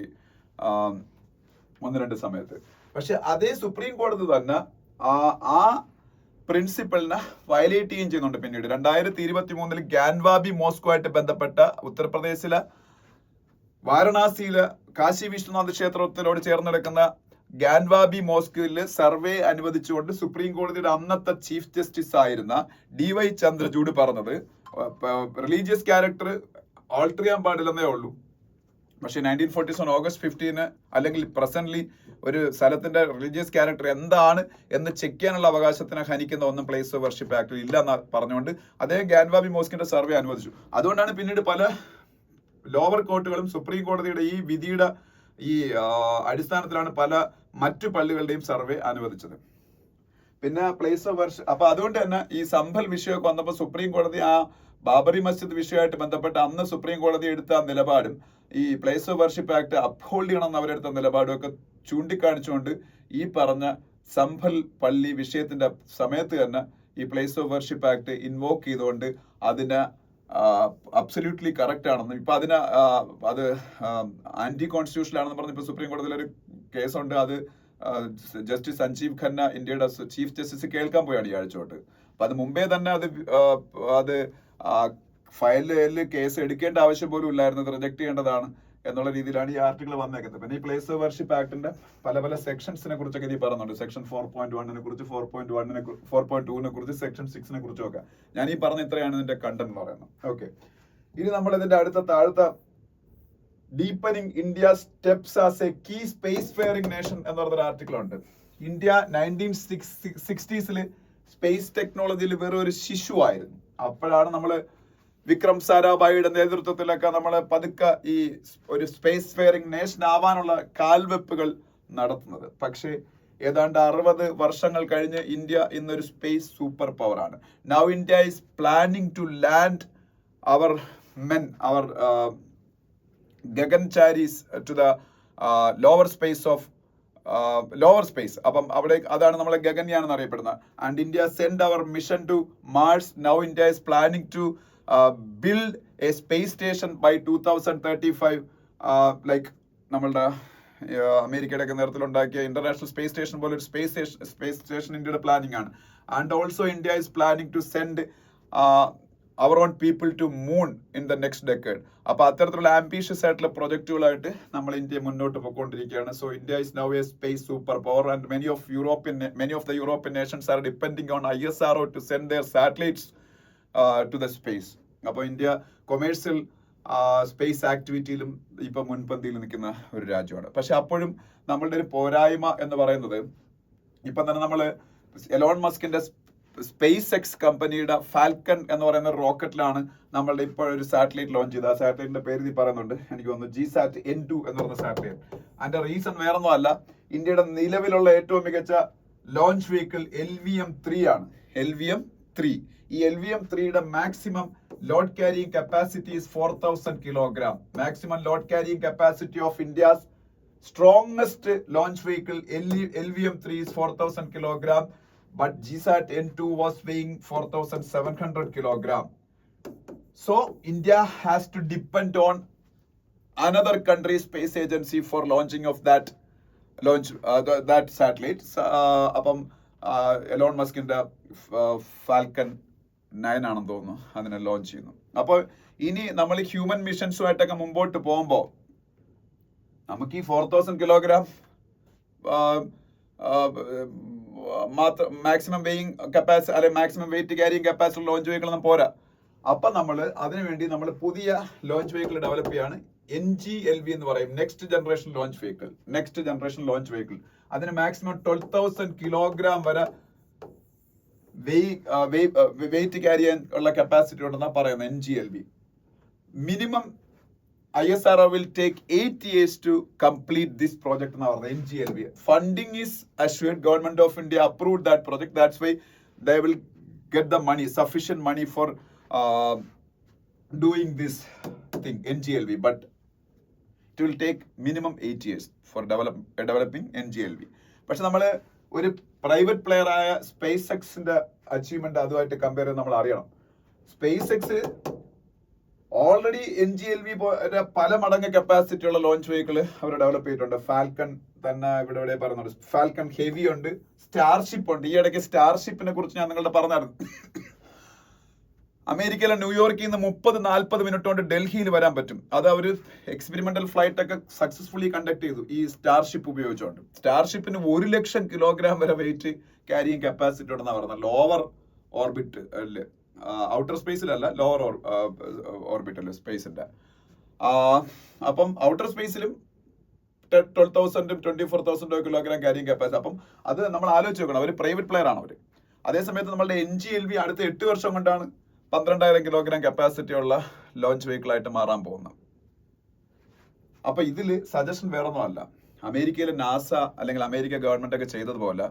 1-2 സമയത്ത്. പക്ഷെ അതേ സുപ്രീം കോടതി തന്നെ ആ പ്രിൻസിപ്പളിനെ വയലേറ്റ് ചെയ്യുകയും ചെയ്യുന്നുണ്ട്. പിന്നീട് 2023 ഗ്യാൻവാബി മോസ്കോ ആയിട്ട് ബന്ധപ്പെട്ട ഉത്തർപ്രദേശിലെ വാരണാസിയിലെ കാശി വിശ്വനാഥ് ക്ഷേത്രത്തിനോട് ചേർന്ന് കിടക്കുന്ന ഗ്യാൻവാബി മോസ്കിൽ സർവേ അനുവദിച്ചുകൊണ്ട് സുപ്രീം കോടതിയുടെ അന്നത്തെ ചീഫ് ജസ്റ്റിസ് ആയിരുന്ന DY ചന്ദ്രചൂഡ് പറഞ്ഞത് റിലീജിയസ് ക്യാരക്ടർ ആൾട്ടർ ചെയ്യാൻ പാടില്ലെന്നേ ഉള്ളൂ. പക്ഷെ 1947 ഓഗസ്റ്റ് 15 അല്ലെങ്കിൽ പ്രസന്റ്ലി ഒരു സ്ഥലത്തിന്റെ റിലീജിയസ് ക്യാരക്ടർ എന്താണ് എന്ന് ചെക്ക് ചെയ്യാനുള്ള അവകാശത്തിനെ ഹനിക്കുന്ന ഒന്നും പ്ലേസ് ഓഫ് വർഷിപ്പ് ആക്ടിൽ ഇല്ല എന്ന് പറഞ്ഞുകൊണ്ട് അദ്ദേഹം ഗ്യാൻവാബി മോസ്കിന്റെ സർവേ അനുവദിച്ചു. അതുകൊണ്ടാണ് പിന്നീട് പല ലോവർ കോർട്ടുകളും സുപ്രീം കോടതിയുടെ ഈ വിധിയുടെ ഈ അടിസ്ഥാനത്തിലാണ് പല മറ്റു പള്ളികളുടെയും സർവേ അനുവദിച്ചത്. പിന്നെ പ്ലേസ് ഓഫ് വർഷിപ്പ് അപ്പൊ അതുകൊണ്ട് തന്നെ ഈ സംഭൽ വിഷയമൊക്കെ വന്നപ്പോൾ സുപ്രീം കോടതി ആ ബാബറി മസ്ജിദ് വിഷയമായിട്ട് ബന്ധപ്പെട്ട് അന്ന് സുപ്രീം കോടതി എടുത്ത നിലപാടും ഈ place of worship act uphold ചെയ്യണമെന്ന് അവരെടുത്ത നിലപാടും ഒക്കെ ചൂണ്ടിക്കാണിച്ചുകൊണ്ട് ഈ പറഞ്ഞ സംഭൽ പള്ളി വിഷയത്തിന്റെ സമയത്ത് തന്നെ ഈ place of worship act invoke ചെയ്തുകൊണ്ട് അതിനെ അബ്സല്യൂട്ട്ലി കറക്റ്റ് ആണെന്ന് ഇപ്പൊ അത് ആന്റി കോൺസ്റ്റിറ്റ്യൂഷണൽ ആണെന്ന് പറഞ്ഞ് ഇപ്പൊ സുപ്രീം കോടതിയിൽ ഒരു കേസുണ്ട്. അത് ജസ്റ്റിസ് സഞ്ജീവ് ഖന്ന ഇന്ത്യയുടെ ചീഫ് ജസ്റ്റിസ് കേൾക്കാൻ പോയാണ് ഈ ആഴ്ച തൊട്ട്. അപ്പൊ അത് മുമ്പേ തന്നെ അത് ഫയലിൽ കേസ് എടുക്കേണ്ട ആവശ്യം പോലും ഇല്ലായിരുന്നു, റിജക്ട് ചെയ്യേണ്ടതാണ് എന്നുള്ള രീതിയിലാണ് ഈ ആർട്ടിക്കിൾ വന്നേക്കുന്നത്. പിന്നെ ഈ പ്ലേസ് ഓഫ് വർഷിപ്പ് ആക്ടിന്റെ പല സെക്ഷൻസിനെ കുറിച്ചൊക്കെ ഇത് പറയുന്നുണ്ട്. സെക്ഷൻ 4.1 കുറിച്ച് 4.2 കുറിച്ച് സെക്ഷൻ 6 കുറിച്ചൊക്കെ. ഞാൻ ഈ പറഞ്ഞ ഇത്രയാണ് ഇതിന്റെ കണ്ടന്റ് എന്ന് പറയുന്നത്. ഓക്കെ, ഇനി നമ്മൾ ഇതിന്റെ താഴത്തെ deepening India steps as a key space faring nation എന്ന് പറഞ്ഞൊരു ആർട്ടിക്കിൾ ഉണ്ട്. ഇന്ത്യ 1960s സ്പേസ് ടെക്നോളജിയിൽ വെറും ഒരു ശിശു ആയിരുന്നു. അപ്പോഴാണ് നമ്മൾ വിക്രം സാരാഭായിയുടെ നേതൃത്വത്തിലൊക്കെ നമ്മൾ പതുക്കെ ഈ ഒരു സ്പേസ് ഫെയറിംഗ് നേഷൻ ആവാനുള്ള കാൽവെപ്പുകൾ നടത്തുന്നത്. പക്ഷേ ഏതാണ്ട് 60 വർഷങ്ങൾ കഴിഞ്ഞ് ഇന്ത്യ ഇന്നൊരു സ്പേസ് സൂപ്പർ പവർ ആണ്. Now India is planning to land our men, our Gagancharis to the lower space. അപ്പം അവിടെ അതാണ് നമ്മളെ ഗഗൻയാൻ എന്ന് അറിയപ്പെടുന്നത്. And India send our mission to Mars. Now India is planning to build a space station by 2035, like നമ്മളുടെ അമേരിക്കയുടെ ഒക്കെ നേതൃത്വത്തിലുണ്ടാക്കിയ international space station പോലെ ഒരു സ്പേസ് സ്റ്റേഷൻ ഇന്ത്യയുടെ പ്ലാനിങ് ആണ്. And also India is planning to send our own people to moon in the next decade. അപ്പൊ അത്തരത്തിലുള്ള ambitious ആയിട്ടുള്ള പ്രൊജക്ടുകളായിട്ട് നമ്മൾ ഇന്ത്യ മുന്നോട്ട് പോയിക്കൊണ്ടിരിക്കുകയാണ്. So India is now a space super power and many of the European nations are depending on ISRO to send their satellites to the space. അപ്പോൾ India commercial space ആക്ടിവിറ്റിയിലും ഇപ്പൊ മുൻപന്തിയിൽ നിൽക്കുന്ന ഒരു രാജ്യമാണ്. പക്ഷെ അപ്പോഴും നമ്മളുടെ ഒരു പോരായ്മ എന്ന് പറയുന്നത് ഇപ്പം തന്നെ നമ്മൾ എലോൺ മസ്കിന്റെ സ്പേസ് എക്സ് കമ്പനിയുടെ ഫാൽക്കൺ എന്ന് പറയുന്ന റോക്കറ്റിലാണ് നമ്മളുടെ ഇപ്പോൾ ഒരു സാറ്റലൈറ്റ് ലോഞ്ച് ചെയ്തത്. ആ സാറ്റലൈറ്റിന്റെ പേര് ഇത് പറയുന്നുണ്ട്, എനിക്ക് തോന്നുന്നു GSAT N2 എന്ന് പറയുന്ന സാറ്റലൈറ്റ്. അതിന്റെ റീസൺ വേറൊന്നും അല്ല, ഇന്ത്യയുടെ നിലവിലുള്ള ഏറ്റവും മികച്ച ലോഞ്ച് വെഹിക്കിൾ LVM-3 ആണ്. LVM-3 ഈ LVM-3യുടെ maximum load carrying capacity is 4000 kilogram. Maximum load carrying capacity of India's strongest launch vehicle LVM-3 is 4000 kilogram. but GSAT N2 was weighing 4,700 kilogram. So India has to depend on another country's space agency for launching of that that satellite. അപ്പം Elon മസ്കിന്റെ falcon 9 ആണെന്ന് തോന്നുന്നു അതിനെ launch ചെയ്യുന്നു. അപ്പോൾ ഇനി നമ്മൾ human മിഷൻസുമായിട്ടൊക്കെ മുമ്പോട്ട് പോകുമ്പോൾ നമുക്ക് ഈ 4,000 കിലോഗ്രാം മാക്സിമം വെയിങ് കപ്പാസിറ്റി അല്ലെങ്കിൽ maximum wait carrying capacity launch vehicle ഒന്നും പോരാ. അപ്പം നമ്മൾ അതിനുവേണ്ടി നമ്മൾ പുതിയ ലോഞ്ച് വെഹിക്കിൾ ഡെവലപ്പ് ചെയ്യാണ്. NGLV എന്ന് പറയും, നെക്സ്റ്റ് ജനറേഷൻ ലോഞ്ച് വെഹിക്കിൾ. അതിന് മാക്സിമം 12,000 കിലോഗ്രാം വരെ വെയിറ്റ് ക്യാരി ചെയ്യാൻ ഉള്ള കപ്പാസിറ്റി ഉണ്ടെന്നാണ് പറയുന്നത് NGLV. Minimum ISRO will take 8 years to complete this project എന്നാണ് പറയുന്നത് NGLV. Funding is assured. Government of India approved that project. That's why they will get the money, sufficient money for doing this thing NGLV. But it will take minimum 8 years for developing NGLV. പക്ഷെ നമ്മൾ ഒരു private player ആയ space എക്സിന്റെ achievement അതുമായിട്ട് compare ചെയ്ത് നമ്മൾ അറിയണം. Space X already NGLV പല മടങ്ങ് കപ്പാസിറ്റി ഉള്ള ലോഞ്ച് വെഹിക്കിൾ അവർ ഡെവലപ്പ് ചെയ്തിട്ടുണ്ട്. ഫാൽക്കൺ തന്നെ ഇവിടെ പറയുന്നുണ്ട്, ഫാൽക്കൺ ഹെവി ഉണ്ട്, സ്റ്റാർഷിപ്പ് ഉണ്ട്. ഈ ഇടയ്ക്ക് സ്റ്റാർഷിപ്പിനെ കുറിച്ച് ഞാൻ നിങ്ങളുടെ പറഞ്ഞായിരുന്നു. അമേരിക്കയിലെ ന്യൂയോർക്കിൽ നിന്ന് 30-40 മിനിറ്റ് കൊണ്ട് ഡൽഹിയിൽ വരാൻ പറ്റും. അത് അവർ എക്സ്പെരിമെന്റൽ ഫ്ലൈറ്റ് ഒക്കെ സക്സസ്ഫുള്ളി കണ്ടക്ട് ചെയ്തു ഈ സ്റ്റാർഷിപ്പ് ഉപയോഗിച്ചുകൊണ്ട്. സ്റ്റാർഷിപ്പിന് 1,00,000 കിലോഗ്രാം വരെ വെയിറ്റ് ക്യാരിയിങ് കപ്പാസിറ്റി ഉണ്ടെന്നാണ് പറയുന്നത്. ലോവർ ഓർബിറ്റ് അല്ലേ, ഔട്ടർ സ്പേസിലല്ല, ലോവർ ഓർബിറ്റ് അല്ലേ സ്പേസിന്റെ. അപ്പം ഔട്ടർ സ്പേസിലും 12,000 24,000 കിലോഗ്രാം ക്യാരിയിങ് കപ്പാസിറ്റി. അപ്പം അത് നമ്മൾ ആലോചിച്ച് നോക്കണം, അവർ പ്രൈവറ്റ് പ്ലെയർ ആണ് അവർ. അതേസമയത്ത് നമ്മളുടെ NGLV അടുത്ത 8 വർഷം കൊണ്ടാണ് 12,000 കിലോഗ്രാം കപ്പാസിറ്റി ഉള്ള ലോഞ്ച് വെഹിക്കിൾ ആയിട്ട് മാറാൻ പോകുന്നത്. അപ്പൊ ഇതില് സജഷൻ വേറൊന്നും അല്ല, അമേരിക്കയിലെ നാസ അല്ലെങ്കിൽ അമേരിക്ക ഗവൺമെന്റ് ഒക്കെ ചെയ്തതുപോലെ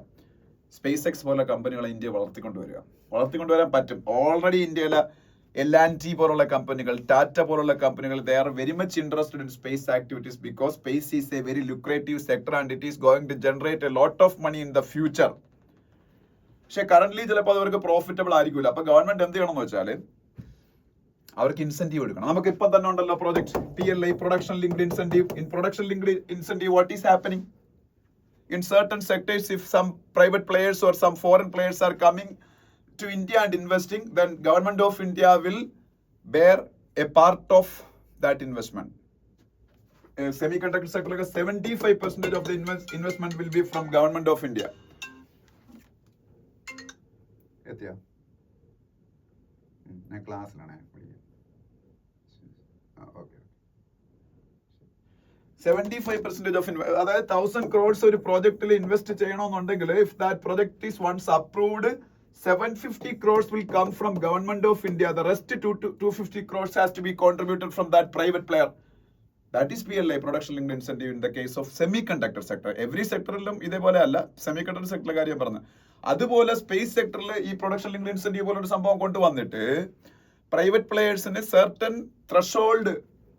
സ്പേസ് എക്സ് പോലെ കമ്പനികളെ ഇന്ത്യ വളർത്തിക്കൊണ്ടുവരാൻ പറ്റും. ഓൾറെഡി ഇന്ത്യയിലെ L&T പോലുള്ള കമ്പനികൾ, ടാറ്റ പോലുള്ള കമ്പനികൾ, they are very much interested in space activities because space is a very lucrative sector and it is going to generate a lot of money in the future. പക്ഷെ currently ചിലപ്പോൾ അവർക്ക് profitable ആയിരിക്കില്ല. അപ്പൊ government എന്ത് ചെയ്യണം എന്ന് വെച്ചാൽ അവർക്ക് ഇൻസെന്റീവ് കൊടുക്കണം. നമുക്ക് ഇപ്പം തന്നെ ഉണ്ടല്ലോ project PLI, production linked incentive. In production linked incentive what is happening in certain sectors? If some private players or some foreign players are coming to India and investing, then government of India will bear a part of that investment. Semiconductor sector 75% of the investment will be from government of India. എത്തിയോ? ഞാൻ ക്ലാസ്സിലാണ്. Okay, 75% of അതായത് 1,000 crores ഒരു പ്രോജക്റ്റിൽ invest ചെയ്യണമെന്നുണ്ടെങ്കിൽ if that project is once approved 750 crores will come from government of India. The rest 250 crores has to be contributed from that private player. That is PLI, production linked incentive, in the case of semiconductor sector. Every സെക്ടറിലും ഇതേപോലെ അല്ല, semiconductor സെക്ടറിലെ കാര്യം പറഞ്ഞു. അതുപോലെ space സെക്ടറിൽ ഈ production linked incentive പോലൊരു സംഭവം കൊണ്ടുവന്നിട്ട് പ്രൈവറ്റ് പ്ലേയേഴ്സിന് സർട്ടൻ ത്രഷോൾഡ്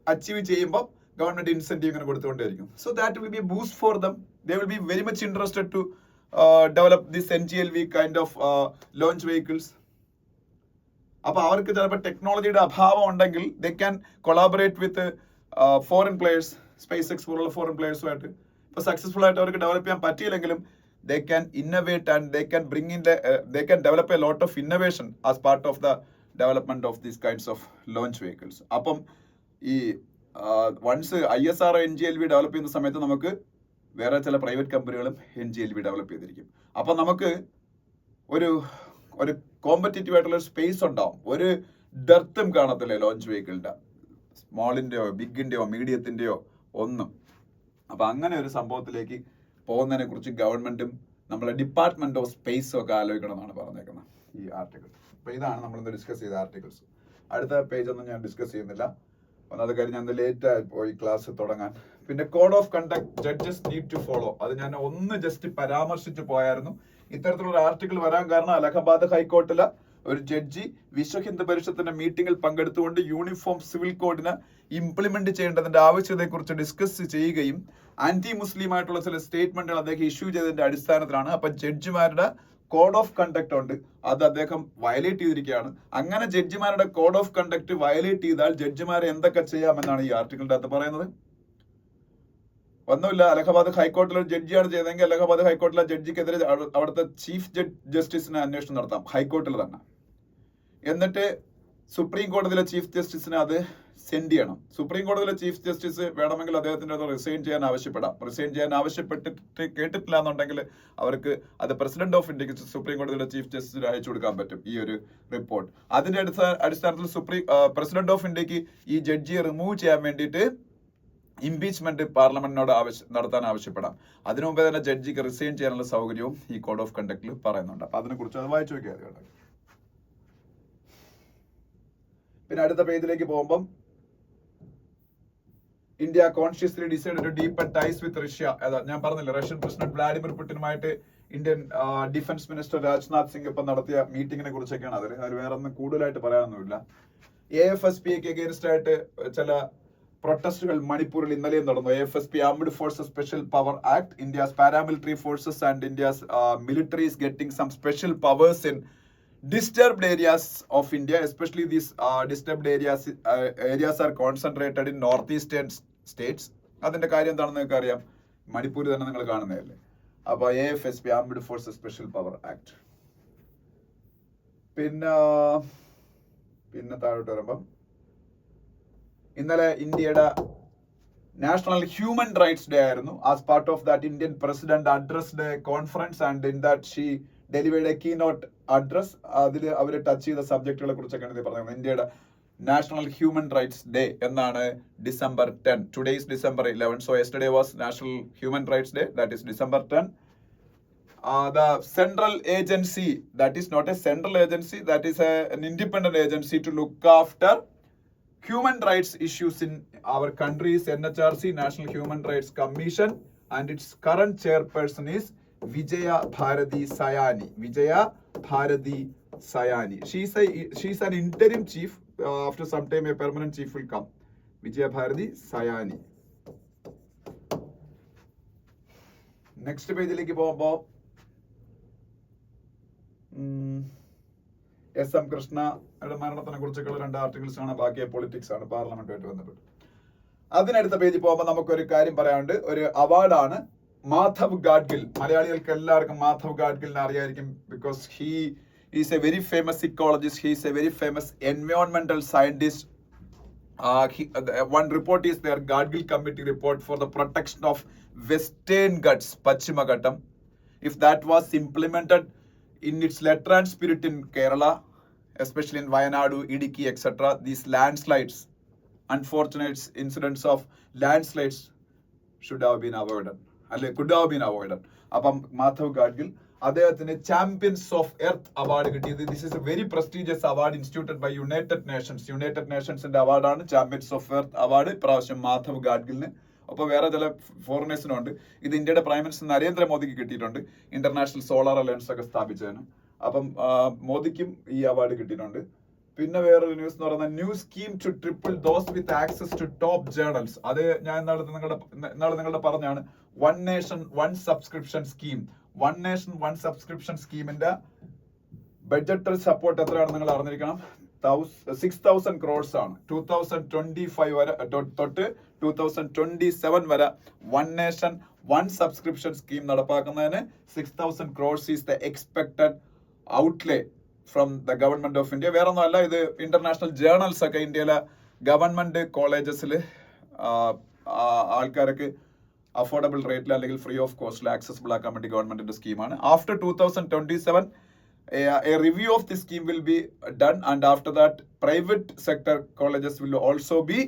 അച്ചീവ് ചെയ്യുമ്പോൾ ഗവൺമെന്റ് ഇൻസെന്റീവ് ഇങ്ങനെ കൊടുത്തുകൊണ്ടേയിരിക്കും. So that will be a boost for them. They will be very much interested to develop this NGLV kind of launch vehicles. അപ്പൊ അവർക്ക് ചിലപ്പോൾ ടെക്നോളജിയുടെ അഭാവം ഉണ്ടെങ്കിൽ they can collaborate with foreign players, space X പോലുള്ള foreign പ്ലേയേഴ്സുമായിട്ട്. ഇപ്പൊ successful ആയിട്ട് അവർക്ക് ഡെവലപ്പ് ചെയ്യാൻ പറ്റിയില്ലെങ്കിലും they can innovate and they can bring in they can develop a lot of innovation as part of the development of these kinds of launch vehicles. അപ്പം ഈ once ISRO NGLV develop ചെയ്യുന്ന സമയത്ത് നമുക്ക് വേറെ ചില private കമ്പനികളും NGLV develop ചെയ്തിരിക്കും. അപ്പം നമുക്ക് ഒരു കോമ്പറ്റേറ്റീവ് ആയിട്ടുള്ള സ്പേസ് ഉണ്ടാവും. ഒരു ഡെർത്തും കാണത്തില്ലേ ലോഞ്ച് വെഹിക്കിളിന്റെ, സ്മോളിന്റെയോ ബിഗിന്റെയോ മീഡിയത്തിന്റെയോ ഒന്നും. അപ്പൊ അങ്ങനെ ഒരു സംഭവത്തിലേക്ക് പോകുന്നതിനെ കുറിച്ച് ഗവൺമെന്റും നമ്മളെ ഡിപ്പാർട്ട്മെന്റ് ഓഫ് സ്പേസും ഒക്കെ ആലോചിക്കണം എന്നാണ് പറഞ്ഞേക്കുന്നത് ഈ ആർട്ടിക്കിൾ. അപ്പൊ ഇതാണ് നമ്മളിന്ന് ഡിസ്കസ് ചെയ്ത ആർട്ടിക്കിൾസ്. അടുത്ത പേജ് ഒന്നും ഞാൻ ഡിസ്കസ് ചെയ്യുന്നില്ല, ഒന്നാമത്തെ കാര്യം ഞാൻ ലേറ്റ് ആയി പോയി ക്ലാസ് തുടങ്ങാൻ. പിന്നെ code of conduct judges need to follow, അത് ഞാൻ ഒന്ന് ജസ്റ്റ് പരാമർശിച്ചു പോയായിരുന്നു. ഇത്തരത്തിലുള്ള ആർട്ടിക്കിൾ വരാൻ കാരണം അലഹബാദ് ഹൈക്കോർട്ടിലെ ഒരു ജഡ്ജി വിശ്വ ഹിന്ദു പരിഷത്തിന്റെ മീറ്റിംഗിൽ പങ്കെടുത്തുകൊണ്ട് യൂണിഫോം സിവിൽ കോഡിന് ഇംപ്ലിമെന്റ് ചെയ്യേണ്ടതിന്റെ ആവശ്യകതയെക്കുറിച്ച് ഡിസ്കസ് ചെയ്യുകയും ആന്റി മുസ്ലിം ആയിട്ടുള്ള ചില സ്റ്റേറ്റ്മെന്റുകൾ അദ്ദേഹം ഇഷ്യൂ ചെയ്തതിന്റെ അടിസ്ഥാനത്തിലാണ്. അപ്പൊ ജഡ്ജിമാരുടെ കോഡ് ഓഫ് കണ്ടക്ട് ഉണ്ട്, അത് അദ്ദേഹം വയലേറ്റ് ചെയ്തിരിക്കുകയാണ്. അങ്ങനെ ജഡ്ജിമാരുടെ കോഡ് ഓഫ് കണ്ടക്ട് വയലേറ്റ് ചെയ്താൽ ജഡ്ജിമാരെ എന്തൊക്കെ ചെയ്യാമെന്നാണ് ഈ ആർട്ടിക്കിളിന്റെ അകത്ത് പറയുന്നത്. ഒന്നുമില്ല, അലഹബാദ് ഹൈക്കോടതിയിലെ ഒരു ജഡ്ജിയാണ് ചെയ്തതെങ്കിൽ അലഹബാദ് ഹൈക്കോടതിയിലെ ജഡ്ജിക്കെതിരെ അവിടുത്തെ ചീഫ് ജസ്റ്റിസിന് അന്വേഷണം നടത്താം, ഹൈക്കോടതിയിൽ തന്നെ. എന്നിട്ട് സുപ്രീം കോടതിയിലെ ചീഫ് ജസ്റ്റിസിന് അത് സെൻഡ് ചെയ്യണം. സുപ്രീം കോടതിയിലെ ചീഫ് ജസ്റ്റിസ് വേണമെങ്കിൽ അദ്ദേഹത്തിന്റെ അത് റിസൈൻ ചെയ്യാൻ ആവശ്യപ്പെടാം. റിസൈൻ ചെയ്യാൻ ആവശ്യപ്പെട്ടിട്ട് കേട്ടിട്ടില്ല എന്നുണ്ടെങ്കിൽ അവർക്ക് അത് പ്രസിഡന്റ് ഓഫ് ഇന്ത്യക്ക് സുപ്രീം കോടതിയിലെ ചീഫ് ജസ്റ്റിസിന് അയച്ചു കൊടുക്കാൻ പറ്റും ഈ ഒരു റിപ്പോർട്ട്. അതിന്റെ അടിസ്ഥാനത്തിൽ പ്രസിഡന്റ് ഓഫ് ഇന്ത്യക്ക് ഈ ജഡ്ജിയെ റിമൂവ് ചെയ്യാൻ വേണ്ടിയിട്ട് ഇംപീച്ച്മെന്റ് പാർലമെന്റിനോട് നടത്താൻ ആവശ്യപ്പെടാം. അതിനു മുമ്പേ തന്നെ ജഡ്ജിക്ക് റിസൈൻ ചെയ്യാനുള്ള സൗകര്യവും ഈ കോഡ് ഓഫ് കണ്ടക്റ്റിൽ പറയുന്നുണ്ട്. അപ്പൊ അതിനെ കുറിച്ച് അത് വായിച്ചു നോക്കിയാൽ. പിന്നെ അടുത്ത പേജിലേക്ക് പോകുമ്പം India consciously decide to deepen ties with Russia. ഞാൻ പറഞ്ഞില്ല, റഷ്യൻ പ്രസിഡന്റ് വ്ളാഡിമിർ പുടിനുമായിട്ട് Indian defence minister Rajnath Singh ഇപ്പം നടത്തിയ മീറ്റിംഗിനെ കുറിച്ചൊക്കെയാണ്. അതിൽ വേറെ ഒന്നും കൂടുതലായിട്ട് പറയാനൊന്നുമില്ല. AFSPക്ക് അഗേൻസ്റ്റ് ആയിട്ട് ചില പ്രൊട്ടസ്റ്റുകൾ മണിപ്പൂരിൽ ഇന്നലെയും നടന്നു. AFSP armed forces special power act, India's paramilitary forces and India's military is getting some special powers in disturbed areas of India, especially these disturbed areas are concentrated in northeastern states. അതിന്റെ കാര്യം എന്താണെന്ന് നിങ്ങൾക്ക് അറിയാം, മണിപ്പൂർ തന്നെ നിങ്ങൾ കാണുന്നതല്ലേ. അപ്പൊ AFSP armed forces special power act. പിന്നെ താഴോട്ട് വരുമ്പം ഇന്നലെ ഇന്ത്യയുടെ നാഷണൽ ഹ്യൂമൻ റൈറ്റ്സ് ഡേ ആയിരുന്നു. As part of that Indian president addressed A conference and in that she delivered A keynote address. അതിൽ അവർ ടച്ച് ചെയ്ത സബ്ജക്റ്റുകളെ കുറിച്ചൊക്കെയാണ് ഇത് പറഞ്ഞത്. ഇന്ത്യയുടെ നാഷണൽ ഹ്യൂമൻ റൈറ്റ്സ് ഡേ എന്നാണ് December 10. Today is December 11. So yesterday was National Human Rights Day. That is December 10. The central agency, that is not a central agency, that is an independent agency to look after human rights issues in our country's NHRC, National Human Rights Commission, and its current chairperson is Vijaya Bharati Sayani. Vijaya Bharati Sayani. She's an interim chief. After some time, a permanent chief will come. Vijaya Bharati Sayani. Next page like പോകുമ്പോൾ SM കൃഷ്ണയുടെ മരണത്തിനെ കുറിച്ചൊക്കെയുള്ള 2 articles ആണ്. ബാക്കി politics ആണ്, പാർലമെന്റുമായിട്ട് ബന്ധപ്പെട്ട്. അതിനടുത്ത പേജിൽ പോകുമ്പോൾ നമുക്കൊരു കാര്യം പറയാനുണ്ട്. ഒരു അവാർഡാണ് മാധവ് ഗാഡ്ഗിൽ. മലയാളികൾക്ക് എല്ലാവർക്കും മാധവ് ഗാഡ്ഗിലിനെ അറിയായിരിക്കും. Because he is a very famous ecologist, he is a very famous എൻവയോൺമെന്റൽ scientist. One report is there, Gadgil Committee report for the protection of Western Ghats, Pachima Ghattam. If that was implemented in its letter and spirit in Kerala, especially in Wayanadu, Idiki, etc., these landslides, unfortunate incidents of landslides should have been avoided. Could have been avoided. അപ്പം മാധവ് ഗാഡ്ഗിൽ അദ്ദേഹത്തിന് champions of Earth award കിട്ടിയത്. This is a very prestigious award instituted by united നേഷൻസിന്റെ അവാർഡാണ് champions of Earth award. ഇപ്രാവശ്യം മാധവ് ഗാഡ്ഗിലിന്. അപ്പോൾ വേറെ ചില ഫോറിനേഴ്സിനും ഉണ്ട്. ഇത് ഇന്ത്യയുടെ പ്രൈം മിനിസ്റ്റർ നരേന്ദ്രമോദിക്ക് കിട്ടിയിട്ടുണ്ട്, ഇന്റർനാഷണൽ സോളാർ അലയൻസ് ഒക്കെ സ്ഥാപിച്ചതിന്. അപ്പം മോദിക്കും ഈ അവാർഡ് കിട്ടിയിട്ടുണ്ട്. പിന്നെ വേറൊരു ന്യൂസ് എന്ന് പറയുന്നത് new scheme to triple those with access to top journals. അത് ഞാൻ ഇന്നാളെ നിങ്ങളുടെ പറഞ്ഞാണ്. One nation one subscription scheme. One nation one subscription സ്കീമിന്റെ ബഡ്ജറ്ററി സപ്പോർട്ട് എത്രയാണെന്ന് നിങ്ങൾ അറിഞ്ഞിരിക്കണം. 6,000 crores ആണ്. 2025 വരെ തൊട്ട് 2027 വരെ one nation one subscription scheme നടപ്പാക്കുന്നതിന് 6,000 crores is the expected outlay from the government of India. വേറെ ഒന്നുമല്ല, ഇത് ഇന്റർനാഷണൽ ജേർണൽസ് ഒക്കെ ഇന്ത്യയിലെ ഗവൺമെന്റ് കോളേജസിൽ ആൾക്കാർക്ക് അഫോർഡബിൾ റേറ്റിൽ അല്ലെങ്കിൽ ഫ്രീ ഓഫ് കോസ്റ്റിൽ ആക്സസിബിൾ ആക്കാൻ വേണ്ടി ഗവൺമെന്റിന്റെ സ്കീമാണ്. After 2027 a review of the scheme will be done, and after that private sector colleges will also be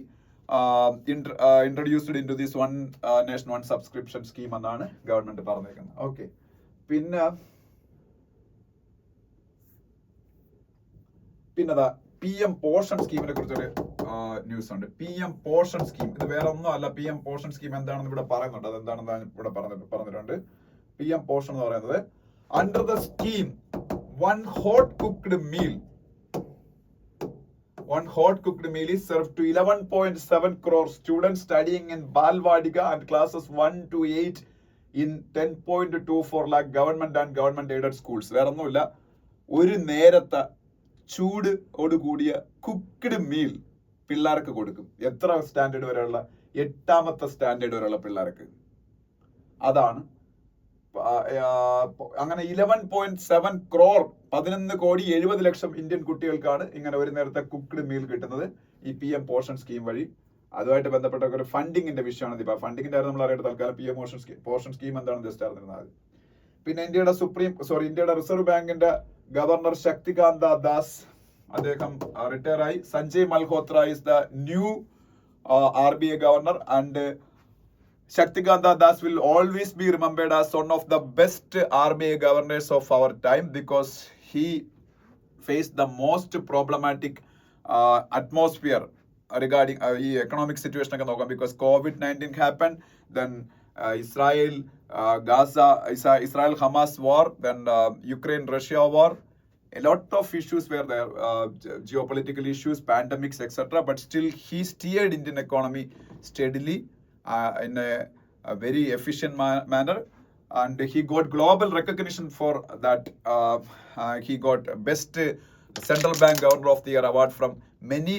introduced into this one nation one subscription scheme എന്നാണ് government പറഞ്ഞേക്കുന്നത്. Okay, പിന്നെ PM portion സ്കീമിനെ കുറിച്ചൊരു news ഉണ്ട്. PM portion scheme ഇത് വേറെ ഒന്നും അല്ല. PM portion scheme എന്താണെന്ന് ഇവിടെ പറയുന്നുണ്ട്. അതെന്താണെന്ന് ഇവിടെ പറഞ്ഞിട്ടുണ്ട്. PM പോഷൻ എന്ന് പറയുന്നത്, under the scheme one hot cooked meal is served to 11.7 crore students studying in Balwadika and classes 1 to 8 in 10.24 lakh government and government aided schools. വേറെ ഒന്നുമില്ല, ഒരു നേരത്തെ ചൂടോട് കൂടിയ കുക്ക്ഡ് മീൽ പിള്ളേർക്ക് കൊടുക്കും. എത്ര സ്റ്റാൻഡേർഡ് വരെയുള്ള? 8ാമത്തെ സ്റ്റാൻഡേർഡ് വരെയുള്ള പിള്ളേർക്ക്. അതാണ് അങ്ങനെ 11.7 crore 11,70,00,000 ഇന്ത്യൻ കുട്ടികൾക്കാണ് ഇങ്ങനെ ഒരു നേരത്തെ കുക്ക്ഡ് മീൽ കിട്ടുന്നത് ഈ PM പോഷൻ സ്കീം വഴി. അതുമായിട്ട് ബന്ധപ്പെട്ട ഒരു ഫണ്ടിങ്ങിന്റെ വിഷയമാണ്. ഇപ്പൊ ഫണ്ടിങ്ങിന്റെ കാര്യം നമ്മൾ അറിയേണ്ട തൽക്കാലം PM പോഷൻ സ്കീം എന്താണെന്ന് ജസ്റ്റ് അറിഞ്ഞിരുന്നത്. പിന്നെ ഇന്ത്യയുടെ റിസർവ് ബാങ്കിന്റെ ഗവർണർ ശക്തികാന്ത ദാസ് അദ്ദേഹം റിട്ടയർ ആയി. Sanjay Malhotra is the new RBI governor, and Shaktikanta Das will always be remembered as one of the best RBI governors of our time, because he faced the most problematic atmosphere regarding economic situation. Because COVID-19 happened, then Israel-Hamas war, then Ukraine-Russia war. A lot of issues were there, geopolitical issues, pandemics, etc. But still, he steered Indian economy steadily in a very efficient manner, and he got global recognition for that. He got best central bank governor of the year award from many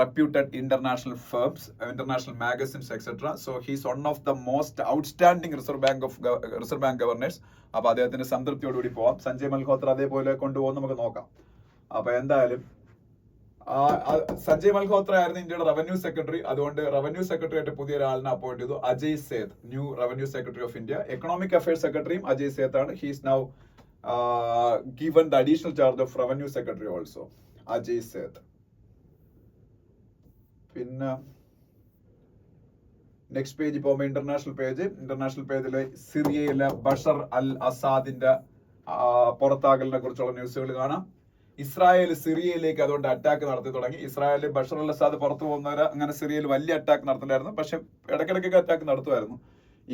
reputed international firms, international magazines, etc. So he's one of the most outstanding Reserve Bank governors. അപ്പോൾ അദ്ദേഹത്തിന്റെ സംതൃപ്തിയോടുകൂടി പോവാം. സഞ്ജയ് മൽഹോത്ര അതേപോലെ കൊണ്ടുപോകും, നമുക്ക് നോക്കാം. അപ്പൊ എന്തായാലും സഞ്ജയ് മൽഹോത്ര ആയിരുന്നു ഇന്ത്യയുടെ റവന്യൂ സെക്രട്ടറി. അതുകൊണ്ട് റവന്യൂ സെക്രട്ടറി ആയിട്ട് പുതിയ ഒരാളിനെ അപ്പോയിന്റ് ചെയ്തു, Ajay Seth, new revenue secretary of India. Economic affairs സെക്രട്ടറിയും അജയ് സേത്ത് ആണ്. He's now given the additional charge of revenue secretary also, Ajay Seth. പിന്നെ നെക്സ്റ്റ് പേജ് പോകുമ്പോൾ ഇന്റർനാഷണൽ പേജിൽ സിറിയയിലെ ബഷർ അൽ അസാദിന്റെ പുറത്താകലിനെ കുറിച്ചുള്ള ന്യൂസുകൾ കാണാം. ഇസ്രായേൽ സിറിയയിലേക്ക് അതുകൊണ്ട് അറ്റാക്ക് നടത്തി തുടങ്ങി. ഇസ്രായേൽ ബഷർ അൽ അസാദ് പുറത്തു പോകുന്നവരെ അങ്ങനെ സിറിയയിൽ വലിയ അറ്റാക്ക് നടത്തില്ലായിരുന്നു, പക്ഷെ ഇടയ്ക്കിടയ്ക്കൊക്കെ അറ്റാക്ക് നടത്തുമായിരുന്നു.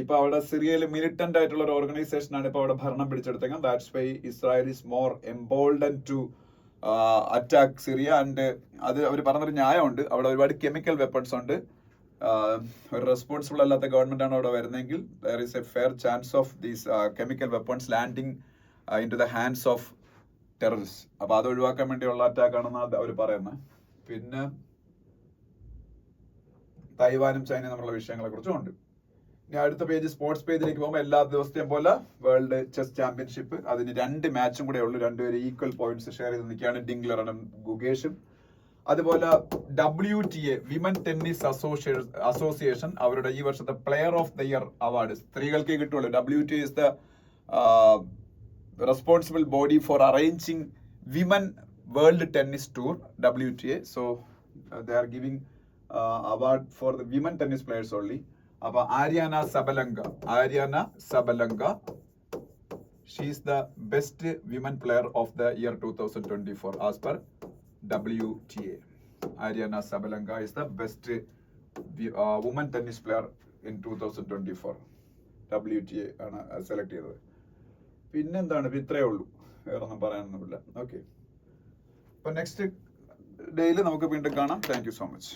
ഇപ്പൊ അവിടെ സിറിയയിൽ മിലിറ്റന്റ് ആയിട്ടുള്ള ഒരു ഓർഗനൈസേഷൻ ആണ് ഇപ്പൊ അവിടെ ഭരണം പിടിച്ചെടുത്തേക്കുന്നത്. That's why Israel is more embolden to attack Syria. And അത് അവർ പറഞ്ഞൊരു ന്യായമുണ്ട്, അവിടെ ഒരുപാട് കെമിക്കൽ വെപ്പൺസ് ഉണ്ട്. ഒരു റെസ്പോൺസിബിൾ അല്ലാത്ത ഗവൺമെന്റ് ആണ് അവിടെ വരുന്നതെങ്കിൽ there is a fair chance of these chemical weapons landing in to the hands of terrorist. അപ്പൊ അത് ഒഴിവാക്കാൻ വേണ്ടിയുള്ള അറ്റാക്ക് ആണെന്നാണ് അവർ പറയുന്നത്. പിന്നെ തൈവാനും ചൈനയും തമ്മിലുള്ള വിഷയങ്ങളെ കുറിച്ചും ഉണ്ട്. ഇനി അടുത്ത പേജ് സ്പോർട്സ് പേജിലേക്ക് പോകുമ്പോൾ എല്ലാ ദിവസത്തെയും പോലെ വേൾഡ് ചെസ് ചാമ്പ്യൻഷിപ്പ്, അതിന് 2 മാച്ചും കൂടെ ഉള്ളൂ. രണ്ടുപേരും ഈക്വൽ പോയിന്റ്സ് ഷെയർ ചെയ്ത് നിൽക്കുകയാണ്, ഡിംഗ്ലറും ഗുഗേഷും. അതുപോലെ WTA വിമൻ ടെന്നീസ് അസോസിയേഷൻ അവരുടെ ഈ വർഷത്തെ player of the year award സ്ത്രീകൾക്കേ കിട്ടുള്ളൂ. WTA is the responsible body for arranging women world tennis tour, WTA. So they are giving award for the women tennis players only. അപ്പൊ Aryna Sabalenka she is the best women player of the year 2024 as per WTA. Ariana Sabalenka is the best woman tennis player in 2024. WTA ആണ് select ചെയ്തത്. പിന്നെന്താണ്, ഇത്രയേ ഉള്ളൂ, വേറെ ഒന്നും പറയാനൊന്നുമില്ല. Okay, അപ്പൊ നെക്സ്റ്റ് ഡേയിൽ നമുക്ക് വീണ്ടും കാണാം. Thank you so much.